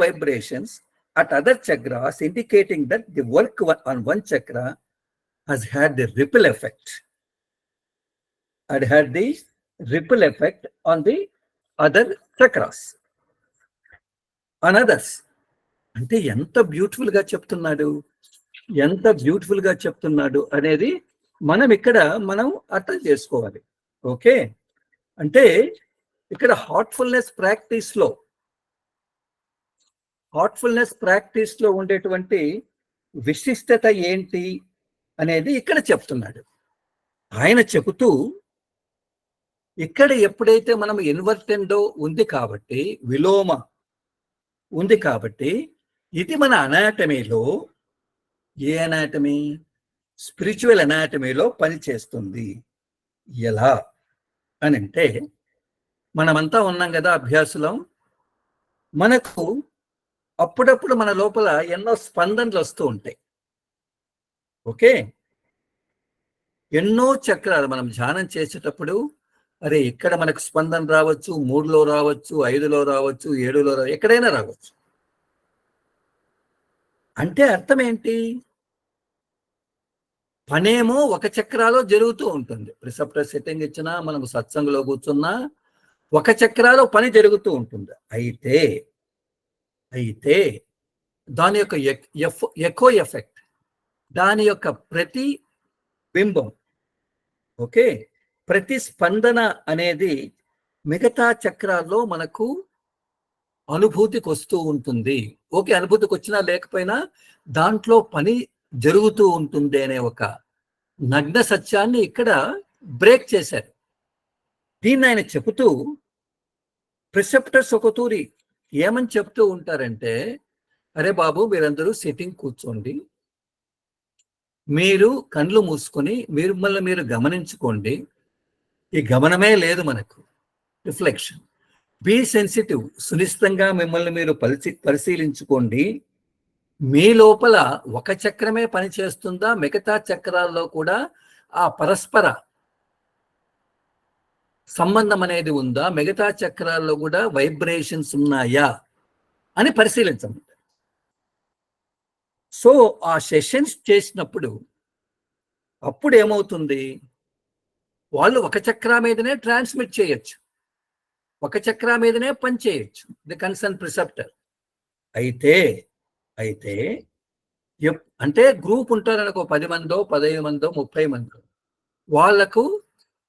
vibrations at other chakras, indicating that the work on one chakra has had the ripple effect. On the other chakras, on others. అంటే ఎంత బ్యూటిఫుల్ గా చెప్తున్నాడు అనేది మనం ఇక్కడ అర్థం చేసుకోవాలి. ఓకే, అంటే ఇక్కడ హార్ట్ఫుల్నెస్ ప్రాక్టీస్ లో ఉండేటువంటి విశిష్టత ఏంటి అనేది ఇక్కడ చెప్తున్నాడు. ఆయన చెబుతూ ఇక్కడ ఎప్పుడైతే మనం ఇన్వర్టెండో ఉంది కాబట్టి, విలోమ ఉంది కాబట్టి, ఇది మన అనాటమీలో ఏ అనాటమీ, స్పిరిచువల్ అనాటమీలో పనిచేస్తుంది. ఎలా అని అంటే, మనమంతా ఉన్నాం కదా అభ్యాసులం, మనకు అప్పుడప్పుడు మన లోపల ఎన్నో స్పందనలు వస్తూ ఉంటాయి. ఓకే, ఎన్నో చక్రాలు మనం ధ్యానం చేసేటప్పుడు, అరే ఇక్కడ మనకు స్పందన రావచ్చు, 3లో రావచ్చు, 5లో రావచ్చు, 7లో రావచ్చు, ఎక్కడైనా రావచ్చు. అంటే అర్థం ఏంటి, పనేమో ఒక చక్రాలో జరుగుతూ ఉంటుంది. రిసెప్టర్ సెట్టింగ్ ఇచ్చినా, మనకు సత్సంగంలో కూర్చున్నా ఒక చక్రాలో పని జరుగుతూ ఉంటుంది. అయితే దాని యొక్క ఎకో ఎఫెక్ట్, దాని యొక్క ప్రతిబింబం, ఓకే, ప్రతిస్పందన అనేది మిగతా చక్రాల్లో మనకు అనుభూతికి వస్తూ ఉంటుంది. ఓకే, అనుభూతికి వచ్చినా లేకపోయినా దాంట్లో పని జరుగుతూ ఉంటుంది అనే ఒక నగ్న సత్యాన్ని ఇక్కడ బ్రేక్ చేశారు. దీన్ని ఆయన చెబుతూ, ప్రిసెప్టర్స్ ఒక తూరి ఏమని చెప్తూ ఉంటారంటే, అరే బాబు మీరందరూ సిట్టింగ్ కూర్చోండి, మీరు కళ్ళు మూసుకొని మిమ్మల్ని మీరు గమనించుకోండి. ఈ గమనమే లేదు మనకు, రిఫ్లెక్షన్. బీ సెన్సిటివ్, సునిశ్చితంగా మిమ్మల్ని మీరు పరిశీలించుకోండి. మీ లోపల ఒక చక్రమే పనిచేస్తుందా, మిగతా చక్రాల్లో కూడా ఆ పరస్పర సంబంధం అనేది ఉందా, మిగతా చక్రాల్లో కూడా వైబ్రేషన్స్ ఉన్నాయా అని పరిశీలించండి. సో ఆ సెషన్స్ చేసినప్పుడు అప్పుడు ఏమవుతుంది, వాళ్ళు ఒక చక్రా మీదనే ట్రాన్స్మిట్ చేయొచ్చు, ఒక చక్రా మీదనే పని చేయొచ్చు, ది కన్సర్న్ ప్రిసెప్టర్. అయితే అయితే అంటే గ్రూప్ ఉంటారనుకో, 10 మందో 15 మందో 30 మందో, వాళ్లకు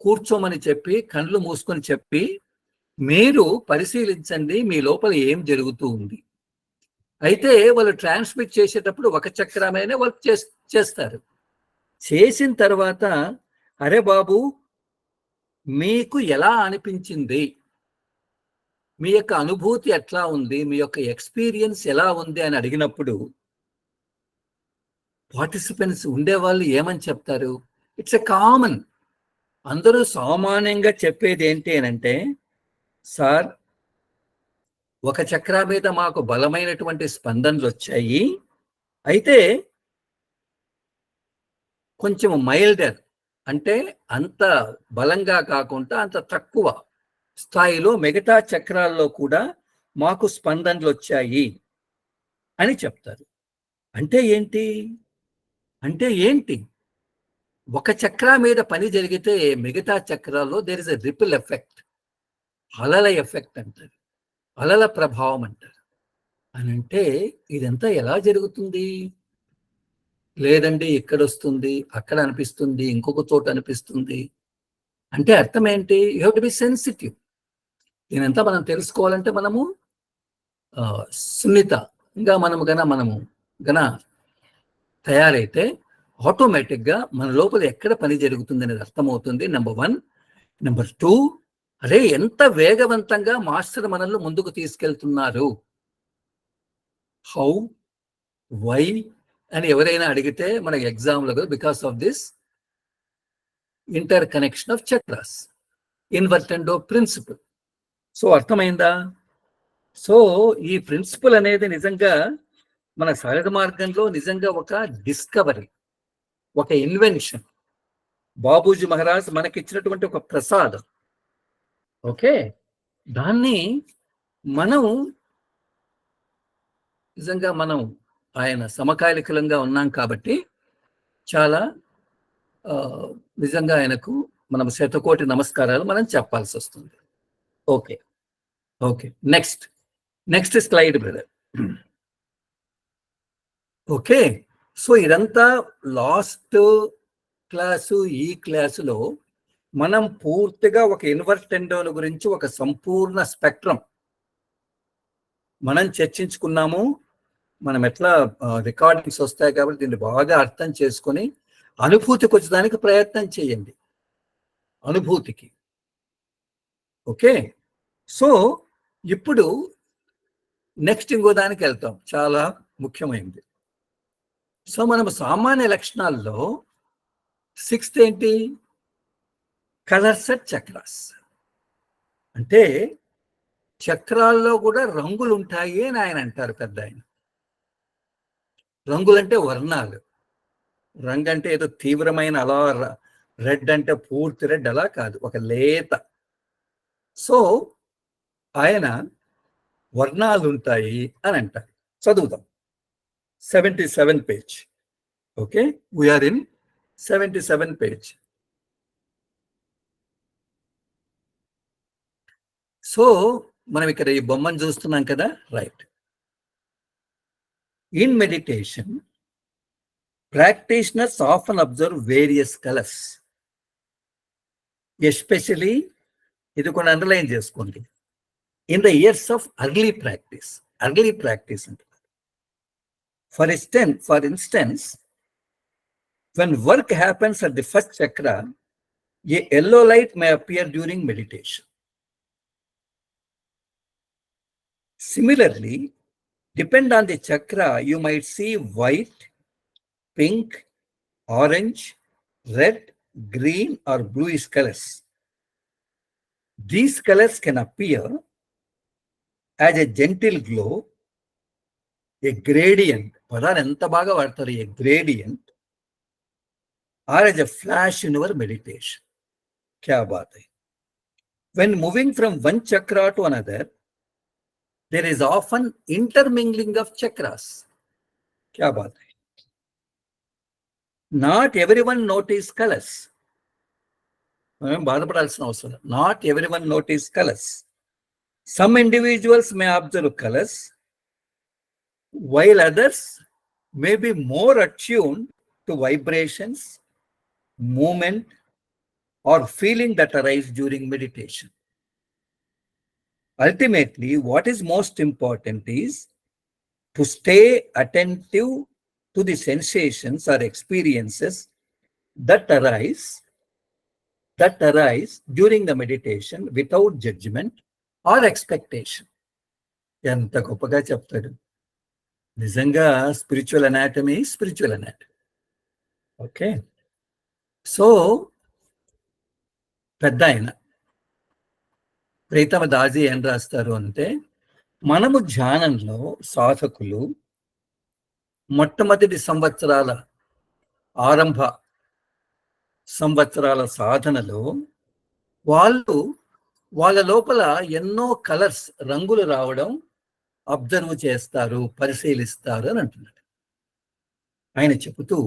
కూర్చోమని చెప్పి కళ్ళు మూసుకొని చెప్పి మీరు పరిశీలించండి మీ లోపల ఏం జరుగుతూ ఉంది. అయితే వాళ్ళు ట్రాన్స్మిట్ చేసేటప్పుడు ఒక చక్రమైనా వర్క్ చేస్తారు. చేసిన తర్వాత అరే బాబు మీకు ఎలా అనిపించింది, మీ యొక్క అనుభూతి ఎట్లా ఉంది, మీ యొక్క ఎక్స్పీరియన్స్ ఎలా ఉంది అని అడిగినప్పుడు పార్టిసిపెంట్స్ ఉండేవాళ్ళు ఏమని చెప్తారు? It's a common. అందరూ సామాన్యంగా చెప్పేది ఏంటి అనంటే, సార్ ఒక చక్రా మీద మాకు బలమైనటువంటి స్పందనలు వచ్చాయి, అయితే కొంచెం మైల్డర్, అంటే అంత బలంగా కాకుండా అంత తక్కువ స్థాయిలో మిగతా చక్రాల్లో కూడా మాకు స్పందనలు వచ్చాయి అని చెప్తారు. అంటే ఏంటి? అంటే ఏంటి? ఒక చక్రా మీద పని జరిగితే మిగతా చక్రాల్లో there is a ripple effect, అలల ఎఫెక్ట్ అంటారు, అలల ప్రభావం అంటారు. అని అంటే ఇదంతా ఎలా జరుగుతుంది? లేదండి ఇక్కడ వస్తుంది, అక్కడ అనిపిస్తుంది, ఇంకొక చోట అనిపిస్తుంది అంటే అర్థం ఏంటి? You have to be sensitive. దీనంతా మనం తెలుసుకోవాలంటే మనము సున్నితంగా మనము గన తయారైతే ఆటోమేటిక్గా మన లోపల ఎక్కడ పని జరుగుతుంది అనేది అర్థమవుతుంది. నెంబర్ 1. నెంబర్ 2, అరే ఎంత వేగవంతంగా మాస్టర్ మనల్ని ముందుకు తీసుకెళ్తున్నారు. హౌ, వై అని ఎవరైనా అడిగితే మనకి ఎగ్జామ్లో because of this interconnection of chakras, invertendo principle. So అర్థమైందా? సో ఈ ప్రిన్సిపల్ అనేది నిజంగా మన సహజ మార్గంలో నిజంగా ఒక డిస్కవరీ, ఒక ఇన్వెన్షన్. బాబూజీ మహారాజ్ మనకిచ్చినటువంటి ఒక ప్రసాదం. ఓకే, దాన్ని మనం నిజంగా ఆయన సమకాలికలంగా ఉన్నాం కాబట్టి చాలా నిజంగా ఆయనకు మనం శతకోటి నమస్కారాలు మనం చెప్పాల్సి వస్తుంది. Okay okay, next slide brother. Okay, so ఇదంతా లాస్ట్ క్లాసు, ఈ క్లాసులో మనం పూర్తిగా ఒక ఇన్వర్టెండోల గురించి ఒక సంపూర్ణ స్పెక్ట్రం మనం చర్చించుకున్నాము. మనం ఎట్లా రికార్డింగ్స్ వస్తాయి కాబట్టి దీన్ని బాగా అర్థం చేసుకొని అనుభూతికి వచ్చేదానికి ప్రయత్నం చేయండి, అనుభూతికి. ఓకే, సో ఇప్పుడు నెక్స్ట్ ఇంకో దానికి వెళ్తాం, చాలా ముఖ్యమైనది. సో మనం సామాన్య లక్షణాల్లో 6th ఏంటి? Colour set chakras. అంటే చక్రాల్లో కూడా రంగులు ఉంటాయి అని ఆయన అంటారు పెద్ద ఆయన. రంగులంటే వర్ణాలు. రంగు అంటే ఏదో తీవ్రమైన అలా రెడ్ అంటే పూర్తి రెడ్ అలా కాదు, ఒక లేత. సో ఆయన వర్ణాలు ఉంటాయి అని అంటారు. చదువుదాం 77 page. Okay, we are in 77 page. So మనం ఇక్కడ ఈ బొమ్మను చూస్తున్నాం కదా, right. In meditation practitioners often observe various colors, especially ఇది కొన్ని అండర్లైన్ చేసుకోండి, in the years of early practice అంటే for instance when work happens at the first chakra, a yellow light may appear during meditation. Similarly, depend on the chakra, you might see white, pink, orange, red, green or bluish colors. These colors can appear as a gentle glow, a gradient. పదాలు ఎంత బాగా వాడతారు, a gradient, or as a flash in your meditation. Kya baat hai? When moving from one chakra to another, there is often intermingling of chakras. Kya baat hai? Not everyone notices colors. Not everyone notices colors. Some individuals may observe colors, while others may be more attuned to vibrations, movement, or feeling that arise during meditation. Ultimately, what is most important is to stay attentive to the sensations or experiences that arise during the meditation without judgment or expectation. ఎంత గొప్పగా చెప్తాడు. నిజంగా స్పిరిచువల్ అనాటమీ. ఓకే, సో పెద్ద ఆయన ప్రీతమ దాజీ ఏం రాస్తారు అంటే, మనము ధ్యానంలో సాధకులు మొట్టమొదటి ఆరంభ సంవత్సరాల సాధనలో వాళ్ళ లోపల ఎన్నో కలర్స్, రంగులు రావడం అబ్జర్వ్ చేస్తారు, పరిశీలిస్తారు అని అంటున్నాడు. ఆయన చెబుతూ,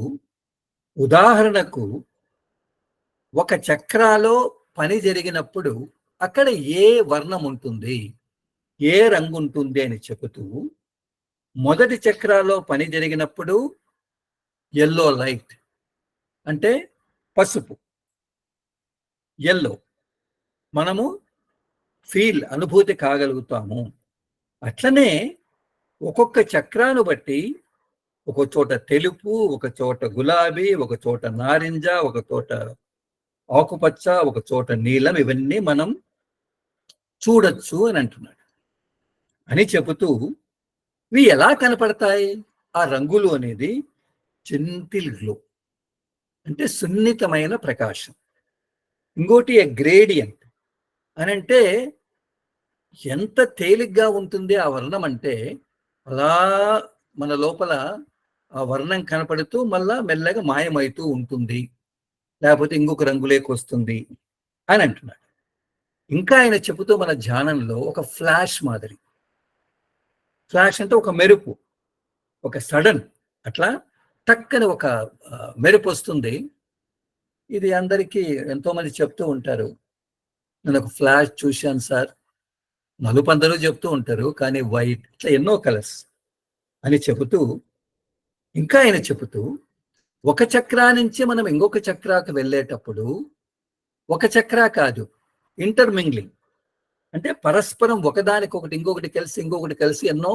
ఉదాహరణకు ఒక చక్రాలో పని జరిగినప్పుడు అక్కడ ఏ వర్ణం ఉంటుంది, ఏ రంగు ఉంటుంది అని చెబుతూ, మొదటి చక్రాలో పని జరిగినప్పుడు ఎల్లో లైట్ అంటే పసుపు, ఎల్లో మనము అనుభూతి కాగలుగుతాము. అట్లనే ఒక్కొక్క చక్రాను బట్టి ఒక చోట తెలుపు, ఒక చోట గులాబీ, ఒక చోట నారింజ, ఒక చోట ఆకుపచ్చ, ఒక చోట నీలం, ఇవన్నీ మనం చూడొచ్చు అని అంటున్నాడు. అని చెబుతూ, ఇవి ఎలా కనపడతాయి? ఆ రంగులు అనేది జెంటిల్ గ్లో అంటే సున్నితమైన ప్రకాశం. ఇంకోటి గ్రేడియంట్ అని అంటే ఎంత తేలిగ్గా ఉంటుంది ఆ వర్ణం అంటే, అలా మన లోపల ఆ వర్ణం కనపడుతూ మళ్ళా మెల్లగా మాయమవుతూ ఉంటుంది, లేకపోతే ఇంకొక రంగులేకి వస్తుంది అని అంటున్నాడు. ఇంకా ఆయన చెబుతూ మన ధ్యానంలో ఒక ఫ్లాష్ మాదిరి, ఫ్లాష్ అంటే ఒక మెరుపు, ఒక సడన్ అట్లా టక్కని ఒక మెరుపు వస్తుంది. ఇది అందరికీ ఎంతో మంది చెప్తూ ఉంటారు, నేను ఒక ఫ్లాష్ చూశాను సార్. నలుపు అందరూ చెప్తూ ఉంటారు, కానీ వైట్, ఇట్లా ఎన్నో కలర్స్ అని చెబుతూ, ఇంకా ఆయన చెబుతూ, ఒక చక్రా నుంచి మనం ఇంకొక చక్రాకు వెళ్ళేటప్పుడు ఒక చక్రా కాదు, ఇంటర్మింగ్లింగ్ అంటే పరస్పరం ఒకదానికొకటి ఇంకొకటి కలిసి ఎన్నో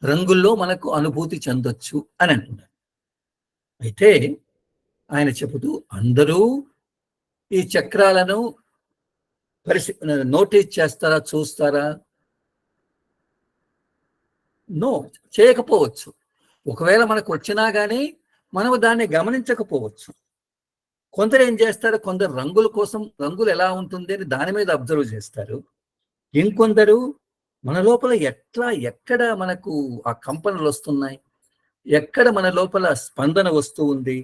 రంగుల్లో మనకు అనుభూతి చెందొచ్చు అని అంటున్నారు. అయితే ఆయన చెబుతూ, అందరూ ఈ చక్రాలను నోటీస్ చేస్తారా, చూస్తారా? నో, చేయకపోవచ్చు. ఒకవేళ మనకు వచ్చినా కానీ మనము దాన్ని గమనించకపోవచ్చు. కొందరు ఏం చేస్తారు, కొందరు రంగుల కోసం, రంగులు ఎలా ఉంటుంది అని దాని మీద అబ్జర్వ్ చేస్తారు. ఇంకొందరు మన లోపల ఎక్కడ మనకు ఆ కంపనలు వస్తున్నాయి, ఎక్కడ మన లోపల స్పందన వస్తూ ఉంది,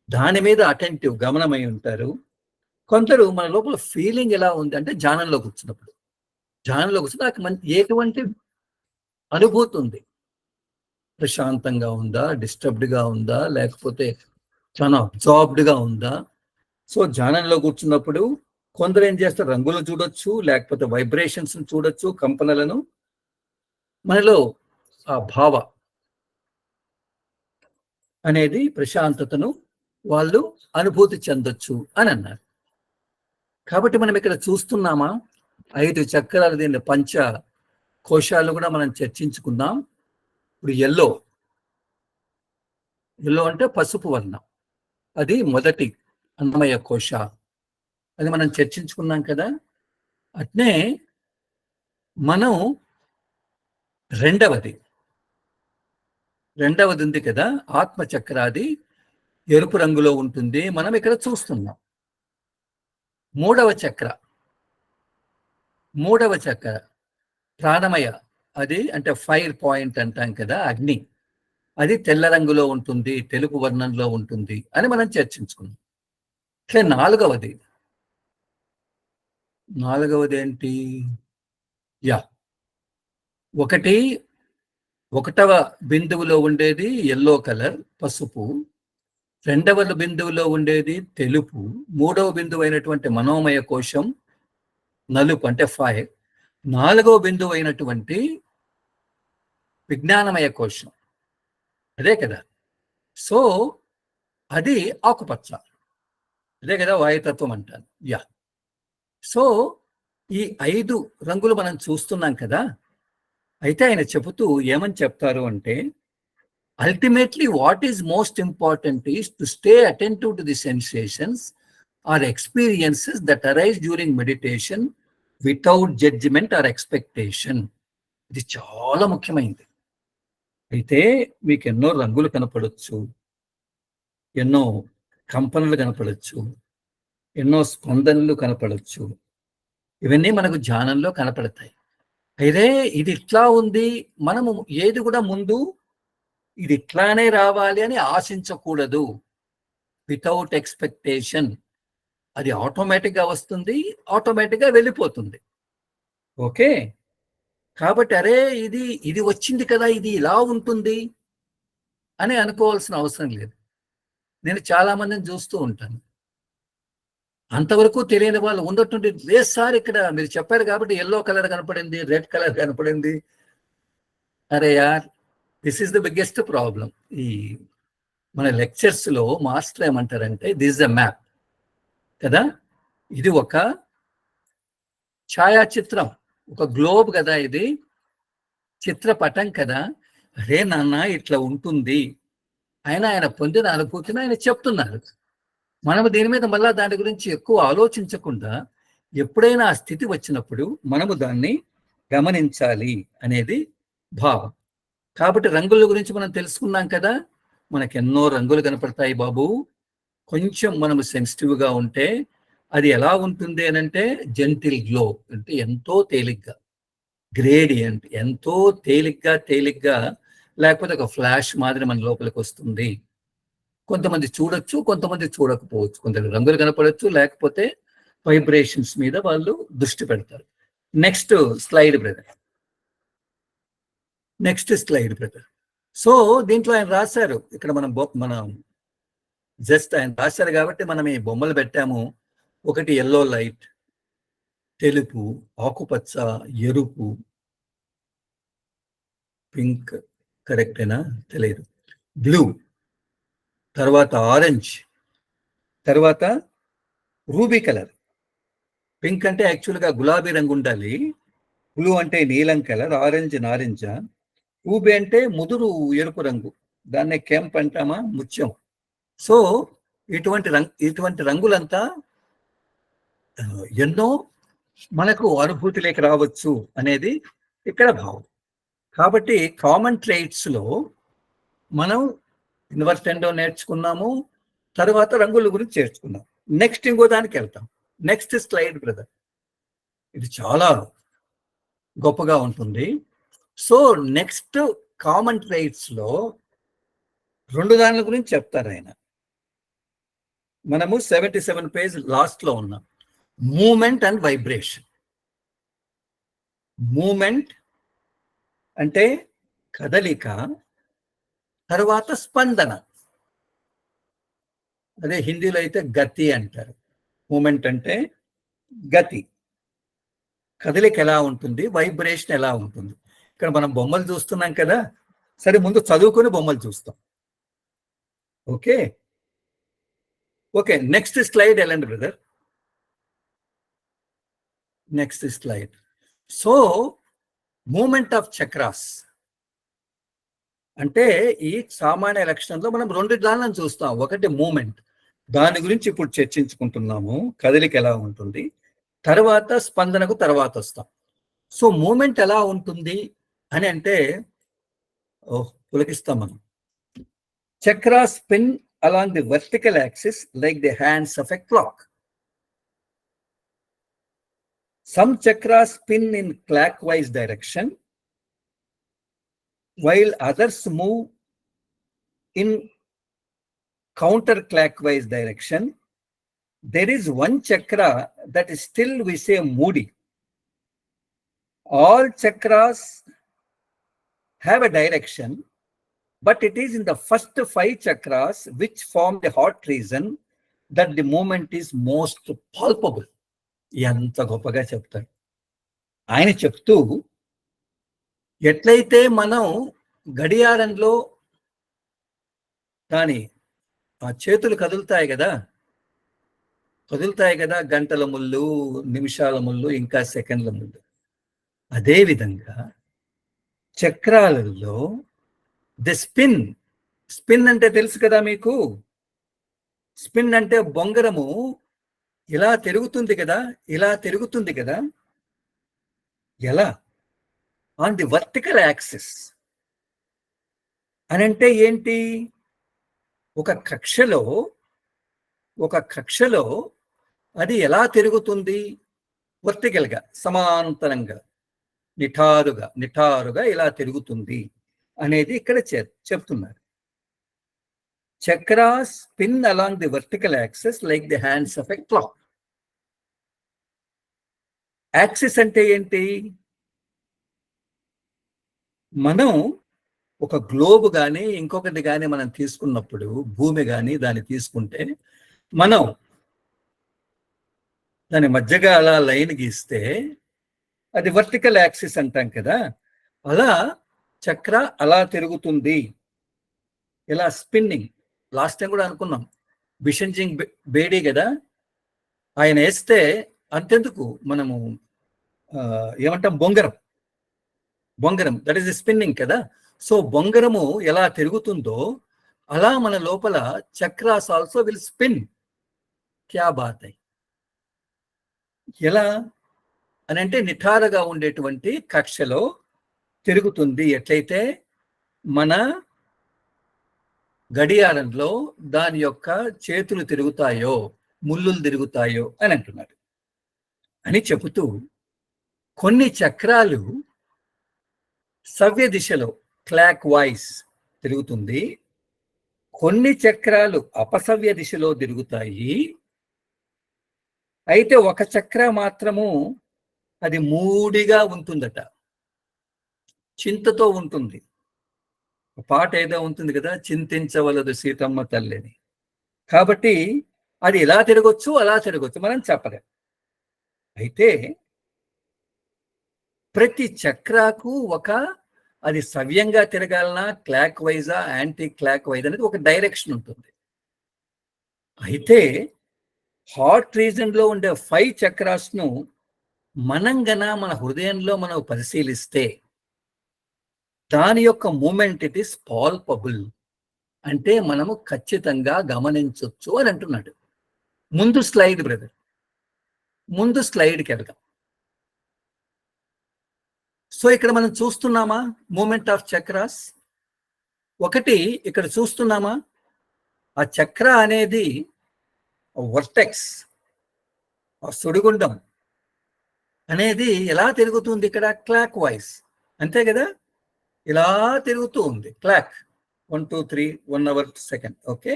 దాని మీద అటెంటివ్ గమనమై ఉంటారు. కొందరు మన లోపల ఫీలింగ్ ఎలా ఉంది అంటే, ధ్యానంలో కూర్చున్నప్పుడు నాకు ఎటువంటి అనుభూతి ఉంది, ప్రశాంతంగా ఉందా, డిస్టర్బ్డ్గా ఉందా, లేకపోతే చాలా అబ్జార్బ్డ్గా ఉందా. సో ధ్యానంలో కూర్చున్నప్పుడు కొందరు ఏం చేస్తారు, రంగులను చూడొచ్చు, లేకపోతే వైబ్రేషన్స్ చూడొచ్చు, కంపనలను, మనలో ఆ భావ అనేది ప్రశాంతతను వాళ్ళు అనుభూతి చెందొచ్చు అని అన్నారు. కాబట్టి మనం ఇక్కడ చూస్తున్నామా, 5 చక్రాలు, దీన్ని పంచ కోశాలు కూడా మనం చర్చించుకుందాం. ఇప్పుడు ఎల్లో అంటే పసుపు వర్ణం, అది మొదటి అన్నమయ కోశ, అది మనం చర్చించుకున్నాం కదా. అట్నే మనం రెండవది ఉంది కదా, ఆత్మచక్ర, అది ఎరుపు రంగులో ఉంటుంది, మనం ఇక్కడ చూస్తున్నాం. మూడవ చక్ర ప్రాణమయ, అది అంటే ఫైర్ పాయింట్ అంటాం కదా, అగ్ని, అది తెల్ల రంగులో ఉంటుంది, తెలుపు వర్ణంలో ఉంటుంది అని మనం చర్చించుకున్నాం. ఇట్లా నాలుగవది ఏంటి? యా, ఒకటవ బిందువులో ఉండేది ఎల్లో కలర్, పసుపు. రెండవ బిందువులో ఉండేది తెలుపు. మూడవ బిందువు అయినటువంటి మనోమయ కోశం నలుపు, అంటే 5. నాలుగవ బిందువు అయినటువంటి విజ్ఞానమయ కోశం, అదే కదా. సో అది ఆకుపచ్చ, అదే కదా వాయుతత్వం అంటాను. యా. సో ఈ 5 రంగులు మనం చూస్తున్నాం కదా. అయితే ఆయన చెబుతూ ఏమని చెప్తారు అంటే, ultimately what is most important is to stay attentive to the sensations or experiences that arise during meditation without judgment or expectation. ఇది చాలా ముఖ్యమైనది. అయితే మీకు ఎన్నో రంగులు కనపడవచ్చు, ఎన్నో కంపనలు కనపడవచ్చు, ఎన్నో స్పందనలు కనపడవచ్చు. ఇవన్నీ మనకు ధ్యానంలో కనపడతాయి. అయితే ఇది ఇట్లా ఉంది, మనము ఏది కూడా ముందు ఇది ఇట్లానే రావాలి అని ఆశించకూడదు. Without expectation. అది ఆటోమేటిక్గా వస్తుంది, ఆటోమేటిక్గా వెళ్ళిపోతుంది. ఓకే. కాబట్టి అరే ఇది వచ్చింది కదా, ఇది ఇలా ఉంటుంది అని అనుకోవాల్సిన అవసరం లేదు. నేను చాలా మందిని చూస్తూ ఉంటాను, అంతవరకు తెలియని వాళ్ళు ఉన్నట్టుండి, లేదు సార్ ఇక్కడ మీరు చెప్పారు కాబట్టి ఎల్లో కలర్ కనపడింది, రెడ్ కలర్ కనపడింది. అరే యార్, this is the biggest problem. ఈ మన లెక్చర్స్ లో మాస్టర్ ఏమంటారంటే, దిస్ ఇస్ అ మ్యాప్ కదా, ఇది ఒక ఛాయాచిత్రం, ఒక గ్లోబ్ కదా, ఇది చిత్రపటం కదా. అరే నాన్న ఇట్లా ఉంటుంది, ఆయన పొందిన అనుభూతిని ఆయన చెప్తున్నారు. మనము దీని మీద మళ్ళా దాని గురించి ఎక్కువ ఆలోచించకుండా ఎప్పుడైనా ఆ స్థితి వచ్చినప్పుడు మనము దాన్ని గమనించాలి అనేది భావం. కాబట్టి రంగుల గురించి మనం తెలుసుకున్నాం కదా. మనకు ఎన్నో రంగులు కనపడతాయి బాబు. కొంచెం మనము సెన్సిటివ్గా ఉంటే అది ఎలా ఉంటుంది అని అంటే, జెంటిల్ గ్లో, అంటే ఎంతో తేలిగ్గా, గ్రేడియంట్, ఎంతో తేలిగ్గా లేకపోతే ఒక ఫ్లాష్ మాదిరి మన లోపలికి వస్తుంది. కొంతమంది చూడొచ్చు, కొంతమంది చూడకపోవచ్చు. కొందరు రంగులు కనపడవచ్చు, లేకపోతే వైబ్రేషన్స్ మీద వాళ్ళు దృష్టి పెడతారు. Next slide brother. సో దీంట్లో ఆయన రాశారు, ఇక్కడ మనం జస్ట్ ఆయన రాశారు కాబట్టి మనం ఈ బొమ్మలు పెట్టాము. ఒకటి ఎల్లో లైట్, తెలుపు, ఆకుపచ్చ, ఎరుపు, పింక్, కరెక్టేనా తెలియదు, బ్లూ, తర్వాత ఆరెంజ్, తర్వాత రూబీ కలర్. పింక్ అంటే యాక్చువల్గా గులాబీ రంగు ఉండాలి, బ్లూ అంటే నీలం కలర్, ఆరెంజ్ నారింజ, రూబీ అంటే ముదురు ఎరుపు రంగు, దాన్నే కెంప్ అంటామా, ముత్యం. సో ఇటువంటి రంగులంతా ఎన్నో మనకు అనుభూతిలోకి రావచ్చు అనేది ఇక్కడ భావం. కాబట్టి కామన్ ట్రైట్స్ లో మనం ఇన్వర్టెండో నేర్చుకున్నాము, తర్వాత రంగుల గురించి చేర్చుకున్నాం. నెక్స్ట్ ఇంకో దానికి వెళ్తాం. నెక్స్ట్ స్లైడ్ బ్రదర్, ఇది చాలా గొప్పగా ఉంటుంది. సో నెక్స్ట్ కామన్ ట్రైట్స్ లో 2 దానిల గురించి చెప్తారు ఆయన. మనము 77 పేజ్ లాస్ట్ లో ఉన్నాం. Moment and vibration. మూమెంట్ అంటే కదలిక, తర్వాత స్పందన, అదే హిందీలో అయితే గతి అంటారు. మూమెంట్ అంటే గతి, కదలిక ఎలా ఉంటుంది, వైబ్రేషన్ ఎలా ఉంటుంది. ఇక్కడ మనం బొమ్మలు చూస్తున్నాం కదా, సరే ముందు చదువుకొని బొమ్మలు చూస్తాం. ఓకే నెక్స్ట్ స్లైడ్ వెళ్ళండి brother. Next slide. So movement of chakras అంటే ఈ సామాన్య లక్షణంలో మనం 2 దానిలను చూస్తాం. ఒకటి మూమెంట్, దాని గురించి ఇప్పుడు చర్చించుకుంటున్నాము, కదలిక ఎలా ఉంటుంది. తర్వాత స్పందనకు తర్వాత వస్తాం. సో మూమెంట్ ఎలా ఉంటుంది అని అంటే, పులకిస్తాం మనం. Chakras spin along the vertical axis like the hands of a clock. Some chakras spin in clockwise direction while others move in counterclockwise direction. there is one chakra that is still we say moody. All chakras have a direction, but it is in the first 5 chakras which form the heart region that the movement is most palpable. ఎంత గొప్పగా చెప్తాడు ఆయన. చెప్తూ ఎట్లయితే మనం గడియారంలో దాని ఆ చేతులు కదులుతాయి కదా, గంటల ముళ్ళు, నిమిషాల ముళ్ళు, ఇంకా సెకండ్ల ముళ్ళు. అదేవిధంగా చక్రాలలో ది స్పిన్ అంటే తెలుసు కదా మీకు. స్పిన్ అంటే బొంగరము ఇలా తిరుగుతుంది కదా, ఎలా? ఆన్ ది వర్టికల్ యాక్సిస్ అని అంటే ఏంటి? ఒక కక్షలో అది ఎలా తిరుగుతుంది? వర్టికల్గా, సమాంతరంగా, నిఠారుగా ఇలా తిరుగుతుంది అనేది ఇక్కడ చెప్తున్నారు. Chakras spin along the vertical axis like the hands of a clock. Axis అంటే ఏంటి? మనం ఒక గ్లోబ్ కానీ ఇంకొకటి కానీ మనం తీసుకున్నప్పుడు, భూమి కానీ దాన్ని తీసుకుంటే, మనం దాని మధ్యగా అలా లైన్ గీస్తే అది వర్టికల్ యాక్సిస్ అంటాం కదా. అలా చక్ర అలా తిరుగుతుంది, ఇలా స్పిన్నింగ్. లాస్ట్ టైం కూడా అనుకున్నాం, బిషన్ సింగ్ బేడీ కదా, ఆయన వేస్తే అంతెందుకు మనము ఏమంటాం, బొంగరం దట్ ఈస్ స్పిన్నింగ్ కదా. సో బొంగరము ఎలా తిరుగుతుందో అలా మన లోపల చక్రాస్ ఆల్సో విల్ స్పిన్. క్యా బాత్ హై. ఎలా అని అంటే నిఠారుగా ఉండేటువంటి కక్షలో తిరుగుతుంది. ఎట్లయితే మన గడియారంలో దాని యొక్క చేతులు తిరుగుతాయో, ముళ్ళులు తిరుగుతాయో అని అంటున్నాడు. అని చెబుతూ కొన్ని చక్రాలు సవ్య దిశలో క్లాక్ వైజ్ తిరుగుతుంది, కొన్ని చక్రాలు అపసవ్య దిశలో తిరుగుతాయి. అయితే ఒక చక్ర మాత్రము అది మూడిగా ఉంటుందట, చింతతో ఉంటుంది. పాట ఏదో ఉంటుంది కదా, చింతించవలదు సీతమ్మ తల్లిని. కాబట్టి అది ఎలా తిరగొచ్చు, అలా తిరగొచ్చు, మనం చెప్పలేం. అయితే ప్రతి చక్రాకు అది సవ్యంగా తిరగాలన్నా, క్లాక్ వైజా, యాంటీ క్లాక్ వైజ్ అనేది ఒక డైరెక్షన్ ఉంటుంది. అయితే హార్ట్ రీజన్ లో ఉండే 5 చక్రాస్ ను మనం మన హృదయంలో మనం పరిశీలిస్తే దాని యొక్క మూమెంట్ ఇట్ ఈస్ పాల్పబుల్. అంటే మనము ఖచ్చితంగా గమనించవచ్చు అని అంటున్నాడు. ముందు స్లైడ్కి వెళ్దాం. సో ఇక్కడ మనం చూస్తున్నామా మూమెంట్ ఆఫ్ చక్రాస్? ఒకటి ఇక్కడ చూస్తున్నామా, ఆ చక్ర అనేది వర్టెక్స్, ఆ సుడిగుండం అనేది ఎలా తిరుగుతుంది ఇక్కడ? క్లాక్ వైజ్, అంతే కదా, ఇలా తిరుగుతూ ఉంది. Clock 1 2 3 1 hour second. ఓకే.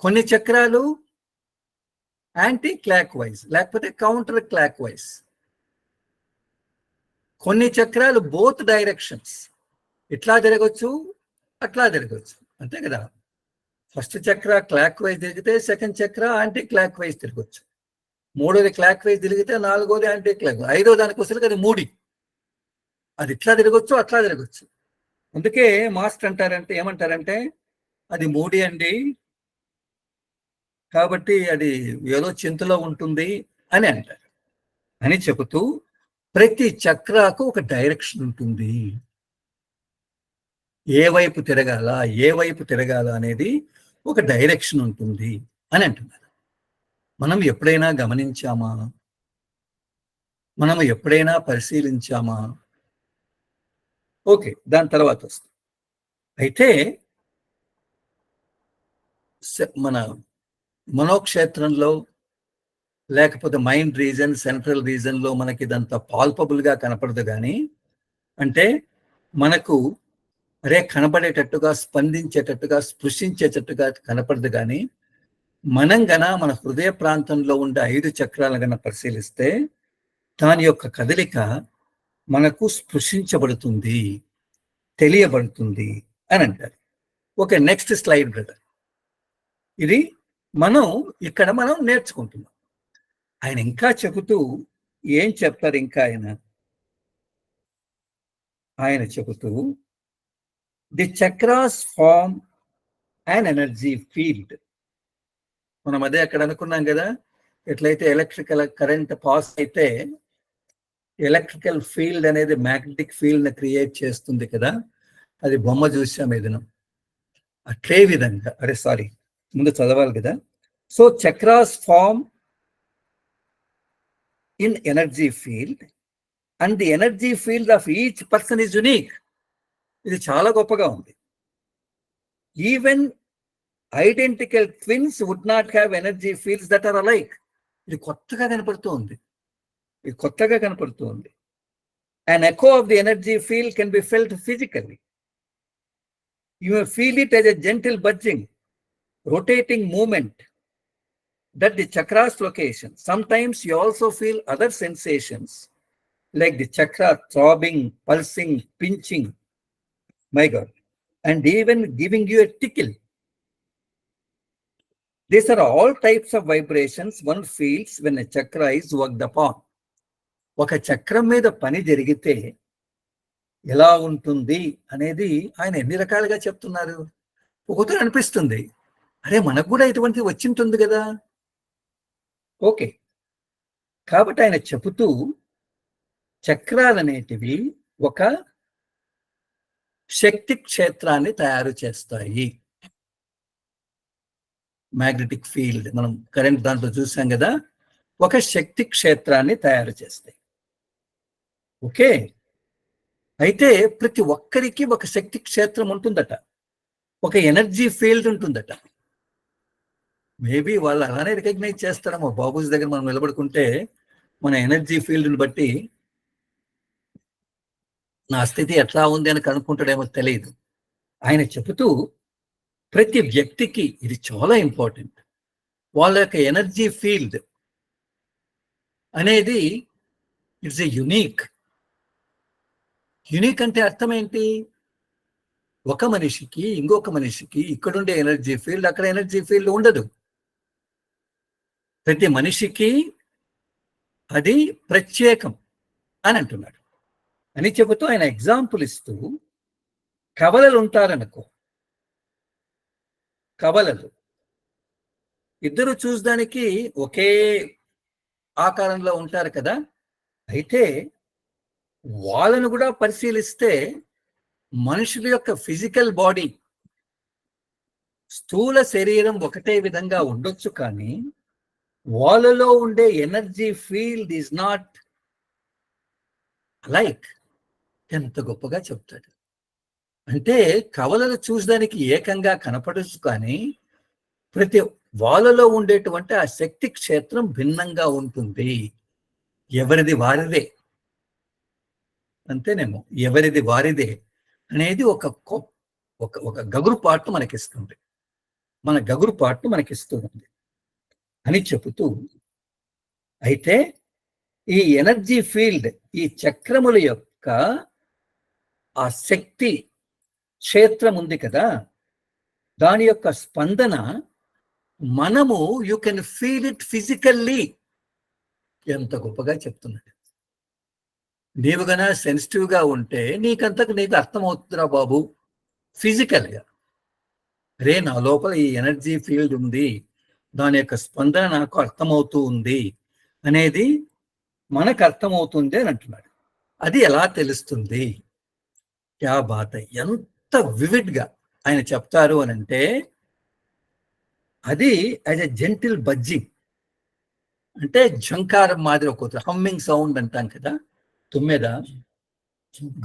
కొన్ని చక్రాలు యాంటీ క్లాక్ వైజ్, లేకపోతే కౌంటర్ క్లాక్ వైజ్. కొన్ని చక్రాలు బోత్ డైరెక్షన్స్, ఇట్లా తిరగచ్చు, అట్లా తిరగచ్చు, అంతే కదా. ఫస్ట్ చక్ర క్లాక్ వైజ్ తిరిగితే సెకండ్ చక్ర యాంటీ క్లాక్ వైజ్ తిరగచ్చు, మూడోది క్లాక్ వైజ్ తిరిగితే నాలుగోది యాంటీ క్లాక్, ఐదో దానికి వస్తుంది అది మూడి. అది ఇట్లా తిరగచ్చు, అట్లా తిరగచ్చు. అందుకే మాస్టర్ ఏమంటారంటే అది మూడి అండి, కాబట్టి అది ఏదో చింతలో ఉంటుంది అని అంటారు. అని చెబుతూ ప్రతి చక్రాకు ఒక డైరెక్షన్ ఉంటుంది, ఏ వైపు తిరగాల అనేది ఒక డైరెక్షన్ ఉంటుంది అని అంటున్నారు. మనం ఎప్పుడైనా గమనించామా? మనం ఎప్పుడైనా పరిశీలించామా? ఓకే, దాని తర్వాత వస్తుంది. అయితే మన మనోక్షేత్రంలో లేకపోతే మైండ్ రీజన్, సెంట్రల్ రీజన్లో మనకి ఇదంతా పాల్పబుల్గా కనపడదు. కానీ అంటే మనకు కనపడేటట్టుగా, స్పందించేటట్టుగా, స్పృశించేటట్టుగా కనపడదు. కానీ మనం గన మన హృదయ ప్రాంతంలో ఉండే 5 చక్రాలు గన పరిశీలిస్తే దాని యొక్క కదలిక మనకు స్పృశించబడుతుంది, తెలియబడుతుంది అని అంటారు. Okay, next slide brother. ఇది మనం నేర్చుకుంటున్నాం. ఆయన ఇంకా చెబుతూ ఏం చెప్తారు ఇంకా ఆయన చెబుతూ the chakras form and energy field. మనం అదే అక్కడ అనుకున్నాం కదా, ఎట్లయితే ఎలక్ట్రికల్ కరెంట్ పాస్ అయితే ఎలక్ట్రికల్ ఫీల్డ్ అనేది మ్యాగ్నెటిక్ ఫీల్డ్ ని క్రియేట్ చేస్తుంది కదా, అది బొమ్మ చూసాం ఏదైనా. అట్లే విధంగా ముందు చదవాలి కదా. So chakras form in energy field and the energy field of each person is unique. ఇది చాలా గొప్పగా ఉంది. Even identical twins would not have energy fields that are alike. ఇది కొత్తగా కనపడుతుంది. An echo of the energy field can be felt physically. You may feel it as a gentle budging, rotating movement that the chakras location. Sometimes you also feel other sensations like the chakra throbbing, pulsing, pinching, my God, and even giving you a tickle. These are all types of vibrations one feels when a chakra is worked upon. ఒక చక్రం మీద పని జరిగితే ఎలా ఉంటుంది అనేది ఆయన ఎన్ని రకాలుగా చెప్తున్నారు. ఒకటి అనిపిస్తుంది, అరే మనకు కూడా ఇటువంటి వచ్చింటుంది కదా. ఓకే, కాబట్టి ఆయన చెబుతూ చక్రాలనేటివి ఒక శక్తి క్షేత్రాన్ని తయారు చేస్తాయి. మ్యాగ్నెటిక్ ఫీల్డ్ మనం కరెంట్ దాంట్లో చూసాం కదా, ఒక శక్తి క్షేత్రాన్ని తయారు చేస్తాయి. ఓకే, అయితే ప్రతి ఒక్కరికి ఒక శక్తి క్షేత్రం ఉంటుందట, ఒక ఎనర్జీ ఫీల్డ్ ఉంటుందట. మేబీ వాళ్ళు అలానే రికగ్నైజ్ చేస్తారేమో. బాబూజీ దగ్గర మనం నిలబడుకుంటే మన ఎనర్జీ ఫీల్డ్ని బట్టి నా స్థితి ఎట్లా ఉంది అని కనుక్కుంటాడేమో తెలియదు. ఆయన చెబుతూ ప్రతి వ్యక్తికి ఇది చాలా ఇంపార్టెంట్. వాళ్ళ యొక్క ఎనర్జీ ఫీల్డ్ అనేది ఇట్స్ ఎ యునీక్ అంటే అర్థం ఏంటి? ఒక మనిషికి ఇంకొక మనిషికి ఇక్కడుండే ఎనర్జీ ఫీల్డ్ అక్కడ ఎనర్జీ ఫీల్డ్ ఉండదు. ప్రతి మనిషికి అది ప్రత్యేకం అని అంటున్నాడు. అని చెబుతూ ఆయన ఎగ్జాంపుల్ ఇస్తూ, కవలలు ఉంటారనుకో, కవలలు ఇద్దరు చూసడానికి ఒకే ఆకారంలో ఉంటారు కదా. అయితే వాళ్ళను కూడా పరిశీలిస్తే మనుషుల యొక్క ఫిజికల్ బాడీ, స్థూల శరీరం ఒకటే విధంగా ఉండొచ్చు, కానీ వాళ్ళలో ఉండే energy field is not like. ఎంత గొప్పగా చెప్తాడు అంటే, కవలలు చూసడానికి ఏకంగా కనపడచ్చు, కానీ ప్రతి వాళ్ళలో ఉండేటువంటి ఆ శక్తి క్షేత్రం భిన్నంగా ఉంటుంది. ఎవరిది వారిదే, అంతేనేమో, ఎవరిది వారిదే అనేది ఒక గగురుపాటు మనకిస్తుంది, మన గగురుపాటు మనకిస్తుంది అని చెబుతూ, అయితే ఈ ఎనర్జీ ఫీల్డ్, ఈ చక్రముల యొక్క ఆ శక్తి క్షేత్రం ఉంది కదా, దాని యొక్క స్పందన మనము you can feel it physically. ఎంత గొప్పగా చెప్తున్నాడు. నీవు గన సెన్సిటివ్గా ఉంటే నీకంతకు నీకు అర్థమవుతుందిరా బాబు ఫిజికల్గా. రే, నా లోపల ఈ ఎనర్జీ ఫీల్డ్ ఉంది, దాని యొక్క స్పందన నాకు అర్థమవుతూ ఉంది అనేది మనకు అర్థమవుతుంది అని అంటున్నాడు. అది ఎలా తెలుస్తుంది? క్యా బాత్! ఎంత వివిడ్గా ఆయన చెప్తారు అని అంటే, అది యాజ్ ఎ జెంటిల్ బజ్జింగ్, అంటే ఝంకారం మాదిరి, ఒక హమ్మింగ్ సౌండ్ అంటాం కదా, తుమ్మెద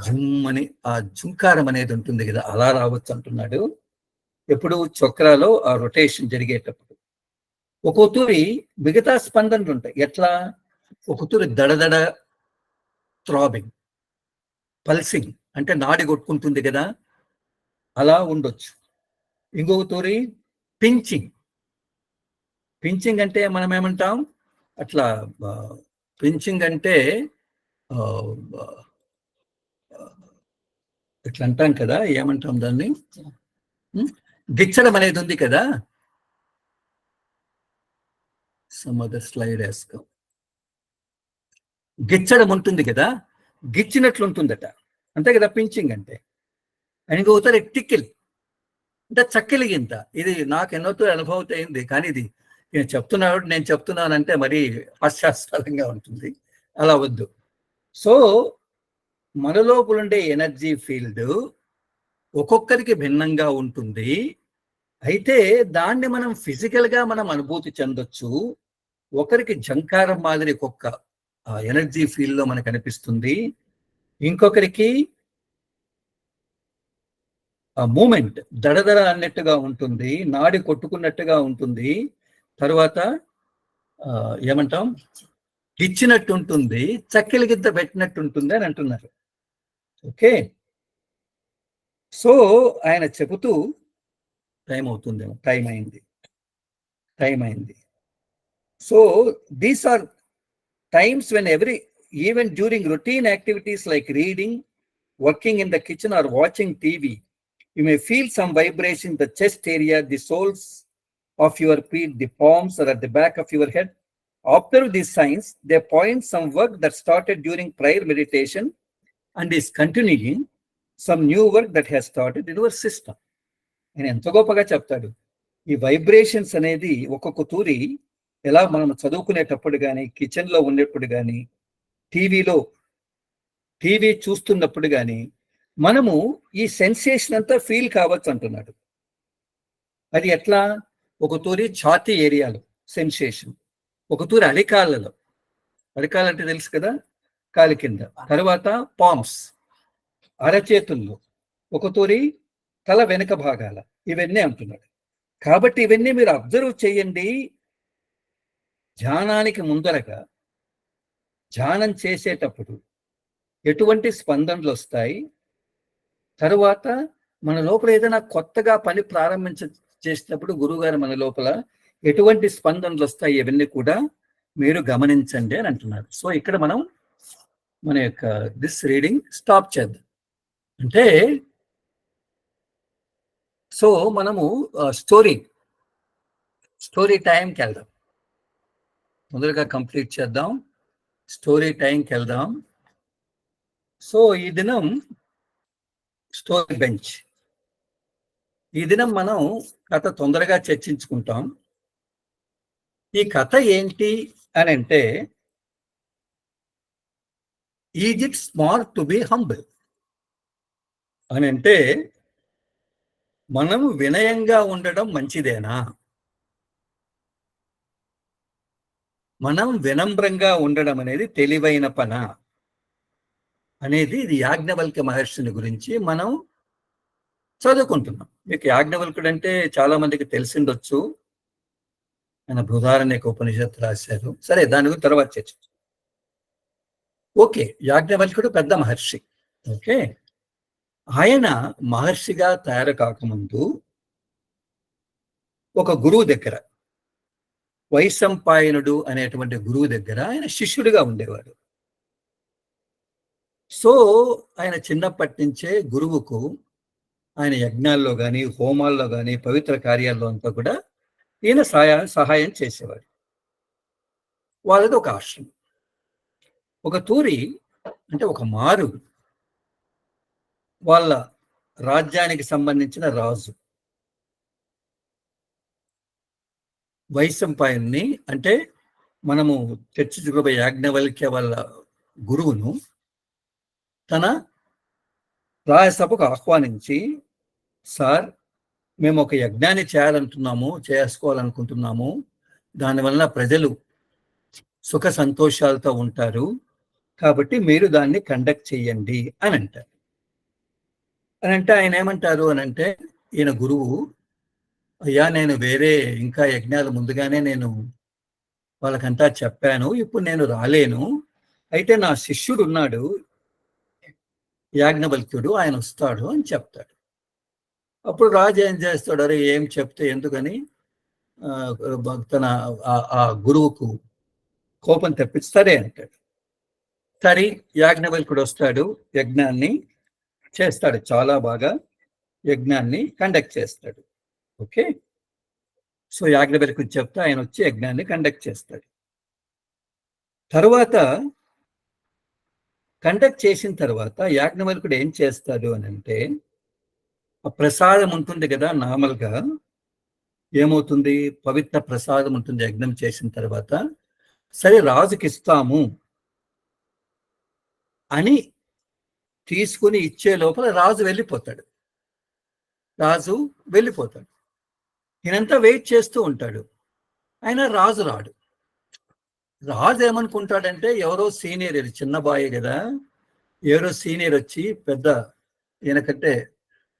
ఝుమ్మని ఆ ఝుంకారం అనేది ఉంటుంది కదా, అలా రావచ్చు అంటున్నాడు. ఎప్పుడు చక్రాలో ఆ రొటేషన్ జరిగేటప్పుడు ఒక్కొక్కరి మిగతా స్పందనలు ఉంటాయి. ఎట్లా? ఒక్కొక్కరి దడదడ థ్రాబింగ్, పల్సింగ్ అంటే నాడి కొట్టుకుంటుంది కదా, అలా ఉండొచ్చు. ఇంకొక తోరి పించింగ్, పించింగ్ అంటే మనం ఏమంటాం అట్లా, పించింగ్ అంటే ఇట్లా అంటాం కదా, ఏమంటాం దాన్ని, గిచ్చడం అనేది ఉంది కదా. సమ్ అదర్ స్లైడ్ వేసుకో. గిచ్చడం ఉంటుంది కదా, గిచ్చినట్లు ఉంటుందట, అంతే కదా పించింగ్ అంటే. అని ఇంకొకసారి టిక్కిల్ అంటే చక్కెలి గింత. ఇది నాకు ఎన్నోతో అనుభవం అయింది, కానీ ఇది నేను చెప్తున్నానంటే మరీ హాస్యాస్పదంగా ఉంటుంది, అలా వద్దు. సో మన లోపల ఉండే ఎనర్జీ ఫీల్డ్ ఒక్కొక్కరికి భిన్నంగా ఉంటుంది. అయితే దాన్ని మనం ఫిజికల్ గా మనం అనుభూతి చెందొచ్చు. ఒకరికి జంకారం మాదిరి ఒక్కొక్క ఎనర్జీ ఫీల్డ్ లో మనకు అనిపిస్తుంది, ఇంకొకరికి ఆ మూమెంట్ దడదడ అన్నట్టుగా ఉంటుంది, నాడి కొట్టుకున్నట్టుగా ఉంటుంది, తర్వాత ఏమంటాం ఇచ్చినట్టు ఉంటుంది, చక్కెల గిద్ద పెట్టినట్టు ఉంటుంది అని అంటున్నారు. ఓకే, సో ఆయన చెబుతూ టైం అవుతుందేమో, టైం అయింది. So these are times when even during routine activities like reading, working in the kitchen or watching TV, you may feel some vibration in the chest area, the soles of your feet, the palms, or at the back of your head. Observe these signs. They point some work that started during prior meditation and is continuing some new work that has started in your system. నేను ఎంత గొప్పగా చెప్తాడు. ఈ వైబ్రేషన్స్ అనేది ఒక్కొక్క తూరి ఎలా మనం చదువుకునేటప్పుడు కానీ, కిచెన్లో ఉన్నప్పుడు కానీ, టీవీ చూస్తున్నప్పుడు కానీ మనము ఈ సెన్సేషన్ అంతా ఫీల్ కావచ్చు అంటున్నాడు. అది ఎట్లా? ఒక తూరి ఛాతీ ఏరియాలో సెన్సేషన్, ఒక తూరి అరికాళ్ళలో, అరికాలంటే తెలుసు కదా, కాలి కింద, తర్వాత పామ్స్ అరచేతుల్లో, ఒక తూరి తల వెనుక భాగాల, ఇవన్నీ అంటున్నాడు. కాబట్టి ఇవన్నీ మీరు అబ్జర్వ్ చేయండి. ధ్యానానికి ముందరగా, ధ్యానం చేసేటప్పుడు ఎటువంటి స్పందనలు వస్తాయి, తరువాత మన లోపల ఏదైనా కొత్తగా పని చేసినప్పుడు గురువుగారు మన లోపల ఎటువంటి స్పందనలు వస్తాయి, ఇవన్నీ కూడా మీరు గమనించండి అని అంటున్నారు. సో ఇక్కడ మనం మన యొక్క దిస్ రీడింగ్ స్టాప్ చేద్దాం. అంటే సో మనము స్టోరీ టైంకి వెళ్దాం, మొదలుగా కంప్లీట్ చేద్దాం, స్టోరీ టైంకి వెళ్దాం. సో ఈ దినం స్టోరీ బెంచ్, ఈ దినం మనం కథ తొందరగా చర్చించుకుంటాం. ఈ కథ ఏంటి అని అంటే, is it smart to be humble అని అంటే, మనం వినయంగా ఉండడం మంచిదేనా, మనం వినమ్రంగా ఉండడం అనేది తెలివైన పన అనేది, ఇది యాజ్ఞవల్క్య మహర్షిని గురించి మనం చదువుకుంటున్నాం. మీకు యాజ్ఞవల్కుడు అంటే చాలా మందికి తెలిసిండొచ్చు, ఆయన బృహదారణ్యక ఉపనిషత్తు రాశారు. సరే, దాని గురించి తర్వాత చర్చ. ఓకే, యాజ్ఞవల్కుడు పెద్ద మహర్షి. ఓకే, ఆయన మహర్షిగా తయారు కాకముందు ఒక గురువు దగ్గర, వైశంపాయనుడు అనేటువంటి గురువు దగ్గర ఆయన శిష్యుడిగా ఉండేవాడు. సో ఆయన చిన్నప్పటి నుంచే గురువుకు ఆయన యజ్ఞాల్లో కానీ, హోమాల్లో కానీ, పవిత్ర కార్యాల్లో అంతా కూడా ఈయన సహాయం చేసేవాడు. వాళ్ళది ఒక ఆశ్రమం. ఒక తూరి అంటే ఒక మారు వాళ్ళ రాజ్యానికి సంబంధించిన రాజు వైశంపాయన్ని, అంటే మనము చర్చించుకోబోయే యాజ్ఞవల్క్య వాళ్ళ గురువును తన రాజసభకు ఆహ్వానించి, సార్ మేము ఒక యజ్ఞాన్ని చేసుకోవాలనుకుంటున్నాము, దానివల్ల ప్రజలు సుఖ సంతోషాలతో ఉంటారు, కాబట్టి మీరు దాన్ని కండక్ట్ చేయండి అని అంటారు. అని అంటే ఆయన ఏమంటారు అని అంటే, ఈయన గురువు, అయ్యా నేను వేరే ఇంకా యజ్ఞాలు ముందుగానే నేను వాళ్ళకంతా చెప్పాను, ఇప్పుడు నేను రాలేను, అయితే నా శిష్యుడు ఉన్నాడు యాజ్ఞవల్క్యుడు, ఆయన వస్తాడు అని చెప్తాడు. అప్పుడు రాజు ఏం చేస్తాడు, అరే ఏం చెప్తే ఎందుకని తన ఆ గురువుకు కోపం తెప్పించి సరే అంటాడు. సరే యాజ్ఞవల్కుడు వస్తాడు, యజ్ఞాన్ని చేస్తాడు, చాలా బాగా యజ్ఞాన్ని కండక్ట్ చేస్తాడు. ఓకే, సో యాజ్ఞవల్కుడు చెప్తే ఆయన వచ్చి యజ్ఞాన్ని కండక్ట్ చేస్తాడు. తర్వాత కండక్ట్ చేసిన తర్వాత యాజ్ఞవల్కుడు ఏం చేస్తాడు అని అంటే, ఆ ప్రసాదం ఉంటుంది కదా, నార్మల్గా ఏమవుతుంది, పవిత్ర ప్రసాదం ఉంటుంది యజ్ఞం చేసిన తర్వాత. సరే రాజుకి ఇస్తాము అని తీసుకుని ఇచ్చే లోపల రాజు వెళ్ళిపోతాడు. ఈయనంతా వెయిట్ చేస్తూ ఉంటాడు, ఆయన రాజు రాడు. రాజు ఏమనుకుంటాడంటే ఎవరో సీనియర్, చిన్న బాయ్ కదా, ఎవరో సీనియర్ వచ్చి ఈయనకంటే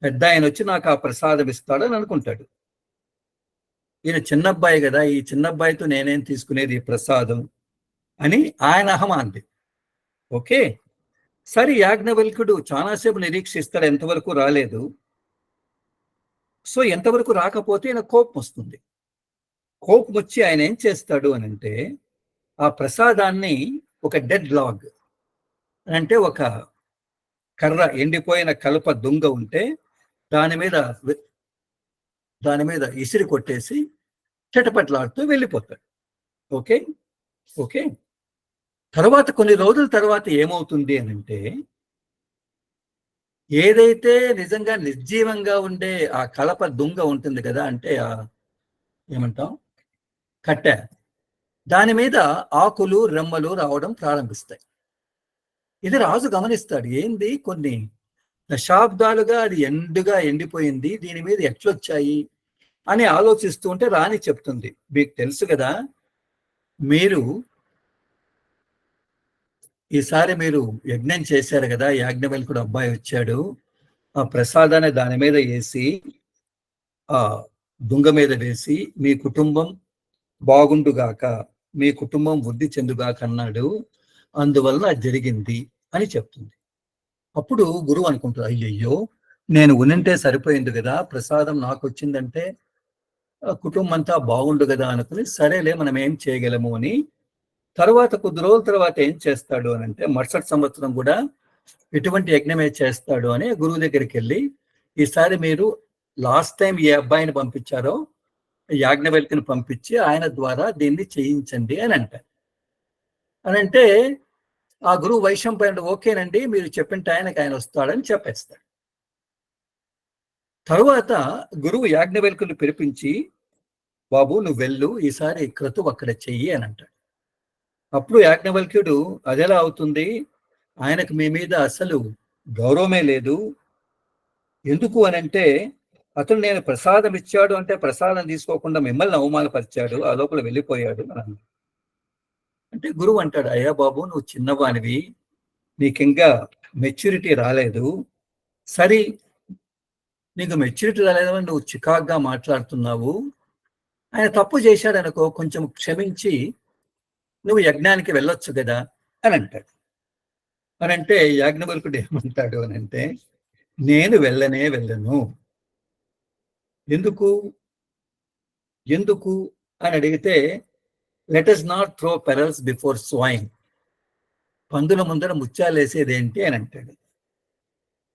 పెద్ద ఆయన వచ్చి నాకు ఆ ప్రసాదం ఇస్తాడని అనుకుంటాడు. ఈయన చిన్నబ్బాయి కదా, ఈ చిన్నబ్బాయితో నేనేం తీసుకునేది ఈ ప్రసాదం అని ఆయన అహమాంది. ఓకే, సరే యాజ్ఞవల్కుడు చాలాసేపు నిరీక్షిస్తాడు, ఎంతవరకు రాలేదు. సో ఎంతవరకు రాకపోతే ఈయన కోపం వస్తుంది. కోపం వచ్చి ఆయన ఏం చేస్తాడు అని అంటే, ఆ ప్రసాదాన్ని ఒక డెడ్ లాగ్ అంటే ఒక కర్ర, ఎండిపోయిన కలప దుంగ ఉంటే దాని మీద ఇసిరి కొట్టేసి చెటపట్లాడుతూ వెళ్ళిపోతాడు. ఓకే ఓకే, తర్వాత కొన్ని రోజుల తర్వాత ఏమవుతుంది అని అంటే, ఏదైతే నిజంగా నిర్జీవంగా ఉండే ఆ కలప దుంగ ఉంటుంది కదా, అంటే ఏమంటాం, కట్టె, దాని మీద ఆకులు రెమ్మలు రావడం ప్రారంభిస్తాయి. ఇది రాజు గమనిస్తాడు, ఏంది కొన్ని దశాబ్దాలుగా అది ఎండిపోయింది, దీని మీద ఎట్లొచ్చాయి అని ఆలోచిస్తూ ఉంటే రాణి చెప్తుంది, మీకు తెలుసు కదా, ఈసారి మీరు యజ్ఞం చేశారు కదా, యాజ్ఞవల్కుడు అబ్బాయి వచ్చాడు, ఆ ప్రసాదాన్ని దాని మీద వేసి, ఆ దుంగ మీద వేసి, మీ కుటుంబం బాగుండుగాక, మీ కుటుంబం వృద్ధి చెందుగాక అన్నాడు, అందువల్ల అది జరిగింది అని చెప్తుంది. అప్పుడు గురువు అనుకుంటాడు, అయ్యయ్యో నేను ఉనింటే సరిపోయింది కదా, ప్రసాదం నాకు వచ్చిందంటే కుటుంబం అంతా బాగుండు కదా అనుకుని, సరేలే మనం ఏం చేయగలము అని తర్వాత కొద్ది రోజుల తర్వాత ఏం చేస్తాడు అని అంటే, మరుసటి సంవత్సరం కూడా ఎటువంటి యజ్ఞమే చేస్తాడు అని గురువు దగ్గరికి వెళ్ళి, ఈసారి మీరు లాస్ట్ టైం ఏ అబ్బాయిని పంపించారో యాజ్ఞవల్కుని పంపించి ఆయన ద్వారా దీన్ని చేయించండి అని అంటారు. అని అంటే ఆ గురువు వైశంపాయనుడు ఓకేనండి, మీరు చెప్పిన టైంకి ఆయన వస్తాడని చెప్పేస్తాడు. తరువాత గురువు యాజ్ఞవల్కుని పిలిపించి, బాబు నువ్వు వెళ్ళు, ఈసారి క్రతువు అక్కడ చెయ్యి అని అంటాడు. అప్పుడు యాజ్ఞవల్క్యుడు, అదెలా అవుతుంది, ఆయనకు మీ మీద అసలు గౌరవమే లేదు, ఎందుకు అని అంటే, అతను నేను ప్రసాదం ఇచ్చాడు అంటే ప్రసాదం తీసుకోకుండా మిమ్మల్ని అవమానపరిచాడు, ఆ లోపల వెళ్ళిపోయాడు అని. అంటే గురువు అంటాడు, అయ్యా బాబు నువ్వు చిన్నవానివి, నీకింకా మెచ్యూరిటీ రాలేదు, సరే నీకు మెచ్యూరిటీ రాలేదని నువ్వు చికాగ్గా మాట్లాడుతున్నావు, ఆయన తప్పు చేశాడు అనుకో, కొంచెం క్షమించి నువ్వు యజ్ఞానికి వెళ్ళొచ్చు కదా అని అంటాడు. అని అంటే యాజ్ఞవల్కుడు ఏమంటాడు అని అంటే, నేను వెళ్ళను. ఎందుకు అని అడిగితే, let us not throw pearls before swine, పందుల ముందర ముత్యాలేసేది ఏంటి అని అంటాడు.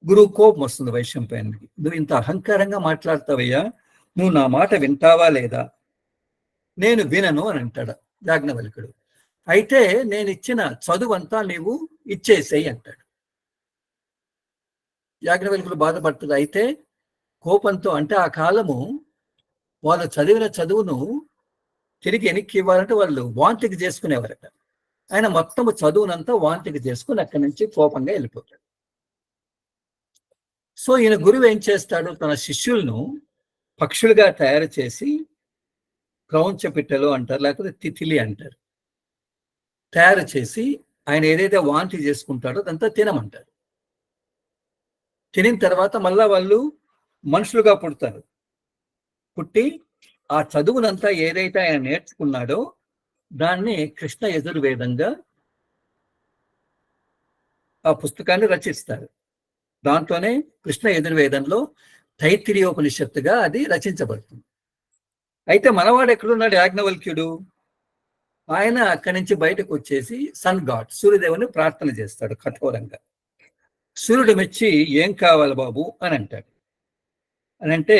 గురువు కోపం వస్తుంది వైశంపాయనుడికి, నువ్వు ఇంత అహంకారంగా మాట్లాడతావయ్యా, నువ్వు నా మాట వింటావా లేదా. నేను వినను అని అంటాడు యాజ్ఞవల్కుడు. అయితే నేను ఇచ్చిన చదువంతా నీవు ఇచ్చేసేయి అంటాడు. యాజ్ఞవల్కుడు బాధపడుతుంది. అయితే కోపంతో, అంటే ఆ కాలము వాళ్ళు చదివిన చదువును తిరిగి వెనక్కి ఇవ్వాలంటే వాళ్ళు వాంతికి చేసుకునేవారట. ఆయన మొత్తం చదువునంతా వాంతికి చేసుకుని అక్కడి నుంచి కోపంగా వెళ్ళిపోతాడు. సో ఈయన గురువు ఏం చేస్తాడు, తన శిష్యులను పక్షులుగా తయారు చేసి, క్రౌంచ పిట్టలు అంటారు, లేకపోతే తిథిలి అంటారు, తయారు చేసి ఆయన ఏదైతే వాంతి చేసుకుంటాడో అదంతా తినమంటారు. తినిన తర్వాత మళ్ళా వాళ్ళు మనుషులుగా పుడతారు. పుట్టి ఆ చదువునంతా ఏదైతే ఆయన నేర్చుకున్నాడో దాన్ని కృష్ణ యజుర్వేదంగా ఆ పుస్తకాన్ని రచిస్తారు. దాంట్లోనే కృష్ణ యజుర్వేదంలో తైత్తిరీయోపనిషత్తుగా అది రచించబడుతుంది. అయితే మనవాడు ఎక్కడున్నాడు యాజ్ఞవల్క్యుడు? ఆయన అక్కడి నుంచి బయటకు వచ్చేసి సన్ గాడ్ సూర్యదేవుని ప్రార్థన చేస్తాడు కఠోరంగా. సూర్యుడు మెచ్చి ఏం కావాలి బాబు అని అంటాడు. అని అంటే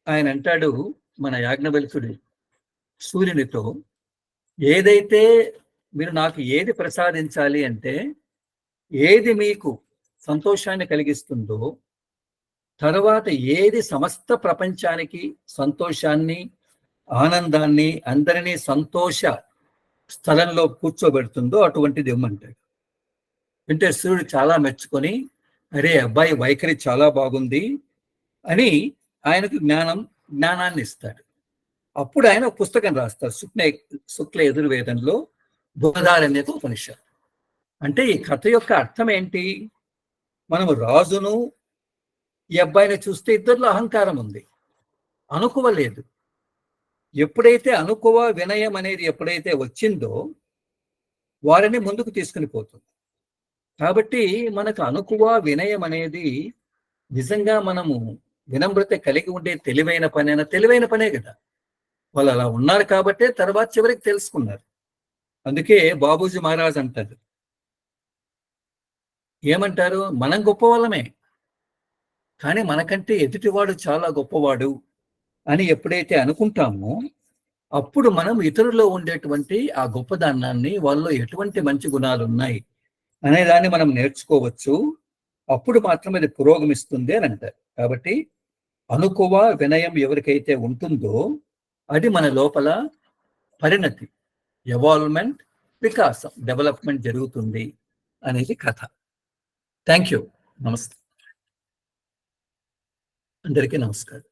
ఆయన అంటాడు, మన యాజ్ఞవల్క్యుడు సూర్యునితో, ఏదైతే మీరు నాకు ఏది ప్రసాదించాలి అంటే, ఏది మీకు సంతోషాన్ని కలిగిస్తుందో, తర్వాత ఏది సమస్త ప్రపంచానికి సంతోషాన్ని, ఆనందాన్ని, అందరినీ సంతోష స్థలంలో కూర్చోబెడుతుందో అటువంటిది ఇవ్వమంటాడు. అంటే సూర్యుడు చాలా మెచ్చుకొని, అరే అబ్బాయి వైఖరి చాలా బాగుంది అని ఆయనకు జ్ఞానాన్ని ఇస్తాడు. అప్పుడు ఆయన ఒక పుస్తకం రాస్తారు, శుక్ల యజుర్వేదంలో బృహదారణ్యక ఉపనిషత్తు. అంటే ఈ కథ యొక్క అర్థం ఏంటి? మనం రాజును ఈ అబ్బాయిని చూస్తే ఇద్దరిలో అహంకారం ఉంది, అనుకువ లేదు. ఎప్పుడైతే అనుకువ వినయం అనేది ఎప్పుడైతే వచ్చిందో వారిని ముందుకు తీసుకుని పోతుంది. కాబట్టి మనకు అనుకువ వినయం అనేది నిజంగా మనము వినమ్రత కలిగి ఉండే తెలివైన పనే కదా. వాళ్ళు అలా ఉన్నారు కాబట్టే తర్వాత చివరికి తెలుసుకున్నారు. అందుకే బాబూజీ మహారాజ్ అంటారు, ఏమంటారు, మనం గొప్ప వాళ్ళమే, కానీ మనకంటే ఎదుటివాడు చాలా గొప్పవాడు అని ఎప్పుడైతే అనుకుంటామో అప్పుడు మనం ఇతరుల్లో ఉండేటువంటి ఆ గొప్పదనాన్ని, వాళ్ళలో ఎటువంటి మంచి గుణాలు ఉన్నాయి అనేదాన్ని మనం నేర్చుకోవచ్చు. అప్పుడు మాత్రం అది పురోగమిస్తుంది అని అంటారు. కాబట్టి అనుకువ వినయం ఎవరికైతే ఉంటుందో అది మన లోపల పరిణతి, ఎవాల్వ్మెంట్, వికాసం, డెవలప్మెంట్ జరుగుతుంది అనేది కథ. Thank you. నమస్తే, అందరికీ నమస్కారం.